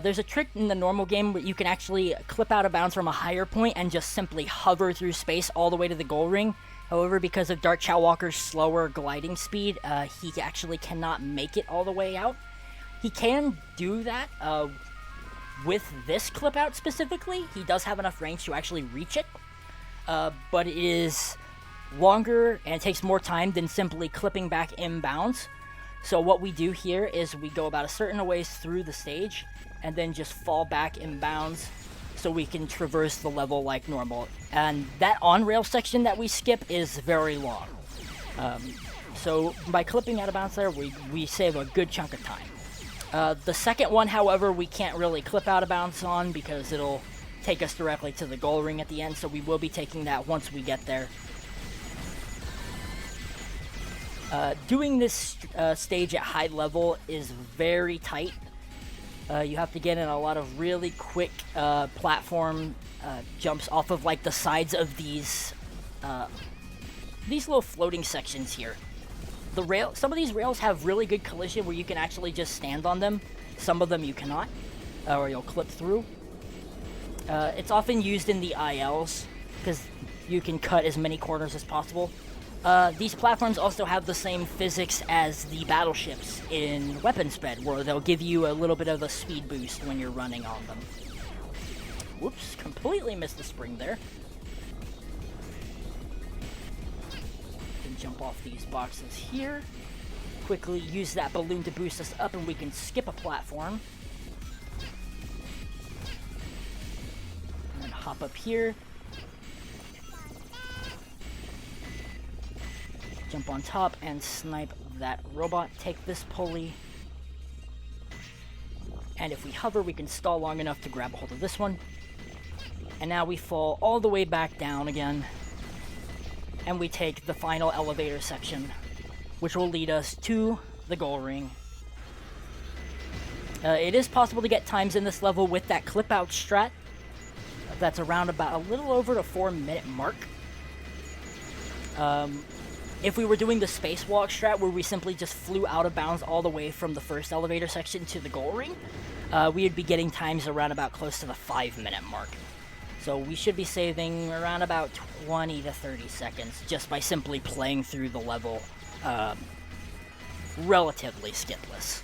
[SPEAKER 2] There's a trick in the normal game where you can actually clip out of bounds from a higher point and just simply hover through space all the way to the goal ring. However, because of Dark Chowwalker's slower gliding speed, he actually cannot make it all the way out. He can do that with this clip out specifically. He does have enough range to actually reach it, but it is longer and it takes more time than simply clipping back inbounds. So what we do here is we go about a certain ways through the stage and then just fall back inbounds so we can traverse the level like normal. And that on-rail section that we skip is very long. So by clipping out of bounds there, we save a good chunk of time. The second one, however, we can't really clip out of bounds on because it'll take us directly to the goal ring at the end, so we will be taking that once we get there. Doing this stage at high level is very tight. You have to get in a lot of really quick platform jumps off of like the sides of these little floating sections here. Some of these rails have really good collision where you can actually just stand on them. Some of them you cannot, or you'll clip through. It's often used in the ILs because you can cut as many corners as possible. These platforms also have the same physics as the battleships in Weapons Bed, where they'll give you a little bit of a speed boost when you're running on them. Whoops, completely missed the spring there. Can jump off these boxes here. Quickly use that balloon to boost us up and we can skip a platform. And then hop up here. Jump on top and snipe that robot. Take this pulley. And if we hover, we can stall long enough to grab a hold of this one. And now we fall all the way back down again. And we take the final elevator section, which will lead us to the goal ring. It is possible to get times in this level with that clip out strat. That's around about a little over the 4-minute mark. If we were doing the spacewalk strat where we simply just flew out of bounds all the way from the first elevator section to the goal ring, we would be getting times around about close to the 5-minute mark. So we should be saving around about 20 to 30 seconds just by simply playing through the level relatively skipless.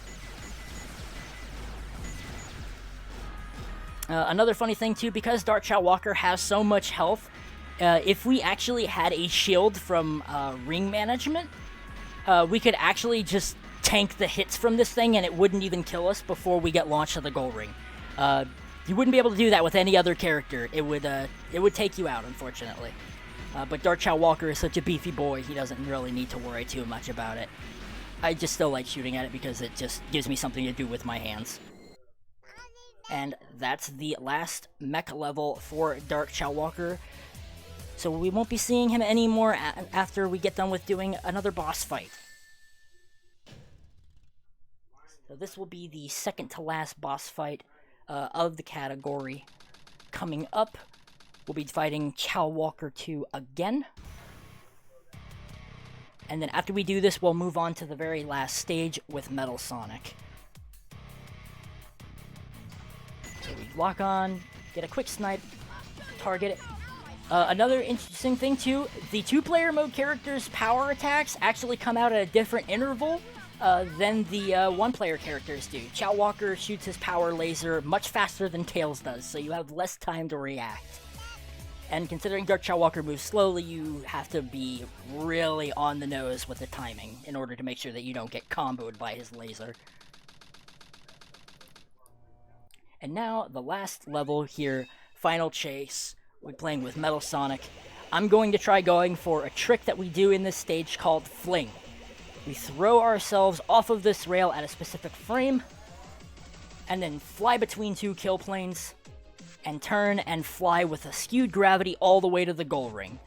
[SPEAKER 2] Another funny thing too, because Dark Chowwalker has so much health, if we actually had a shield from ring management, we could actually just tank the hits from this thing and it wouldn't even kill us before we get launched to the goal ring. You wouldn't be able to do that with any other character. It would take you out, unfortunately. But Dark Chowwalker is such a beefy boy, he doesn't really need to worry too much about it. I just still like shooting at it because it just gives me something to do with my hands. And that's the last mech level for Dark Chowwalker. So we won't be seeing him anymore after we get done with doing another boss fight. So this will be the second to last boss fight of the category. Coming up, we'll be fighting Chowwalker 2 again. And then after we do this, we'll move on to the very last stage with Metal Sonic. So we lock on, get a quick snipe, target it. Another interesting thing too, the 2-player mode characters' power attacks actually come out at a different interval than the 1-player characters do. Chowwalker shoots his power laser much faster than Tails does, so you have less time to react. And considering Dark Chowwalker moves slowly, you have to be really on the nose with the timing in order to make sure that you don't get comboed by his laser. And now, the last level here, Final Chase. We're playing with Metal Sonic. I'm going to try going for a trick that we do in this stage called Fling. We throw ourselves off of this rail at a specific frame, and then fly between two kill planes, and turn and fly with a skewed gravity all the way to the goal ring.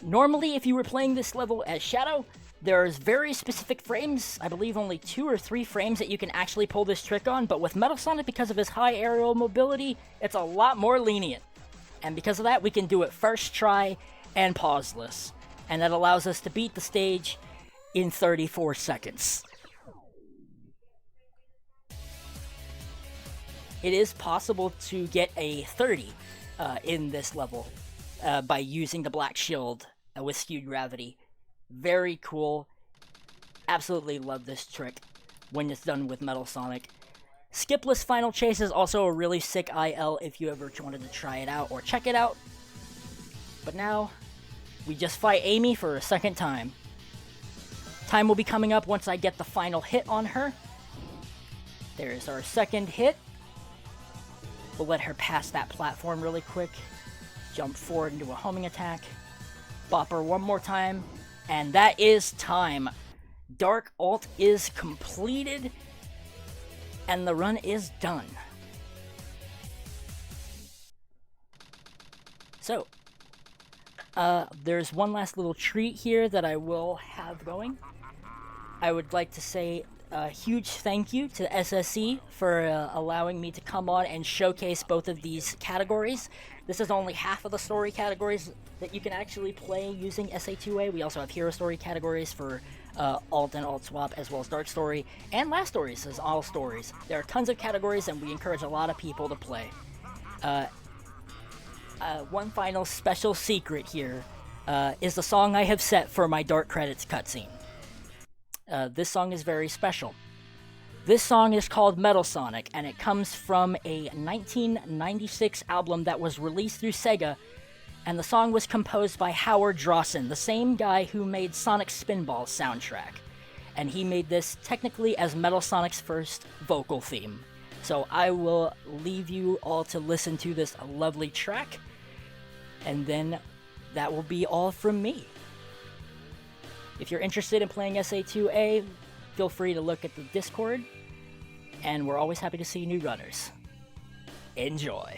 [SPEAKER 2] Normally, if you were playing this level as Shadow, there's very specific frames, I believe only 2 or 3 frames that you can actually pull this trick on, but with Metal Sonic, because of his high aerial mobility, it's a lot more lenient. And because of that, we can do it first try and pauseless. And that allows us to beat the stage in 34 seconds. It is possible to get a 30 in this level by using the Black Shield with skewed gravity. Very cool. Absolutely love this trick when it's done with Metal Sonic. Skipless Final Chase is also a really sick IL if you ever wanted to try it out or check it out. But now, we just fight Amy for a second time. Time will be coming up once I get the final hit on her. There's our second hit. We'll let her pass that platform really quick. Jump forward into a homing attack. Bop her one more time. And that is time. Dark Ult is completed. And the run is done. So, there's one last little treat here that I will have going. I would like to say a huge thank you to SSE for allowing me to come on and showcase both of these categories. This is only half of the story categories that you can actually play using SA2A. We also have hero story categories for alt and alt swap, as well as dark story, and last stories as all stories. There are tons of categories, and we encourage a lot of people to play. One final special secret here is the song I have set for my Dark Credits cutscene. This song is very special. This song is called Metal Sonic, and it comes from a 1996 album that was released through Sega, and the song was composed by Howard Drawson, the same guy who made Sonic Spinball soundtrack. And he made this technically as Metal Sonic's first vocal theme. So I will leave you all to listen to this lovely track, and then that will be all from me. If you're interested in playing SA2A, feel free to look at the Discord, and we're always happy to see new runners. Enjoy.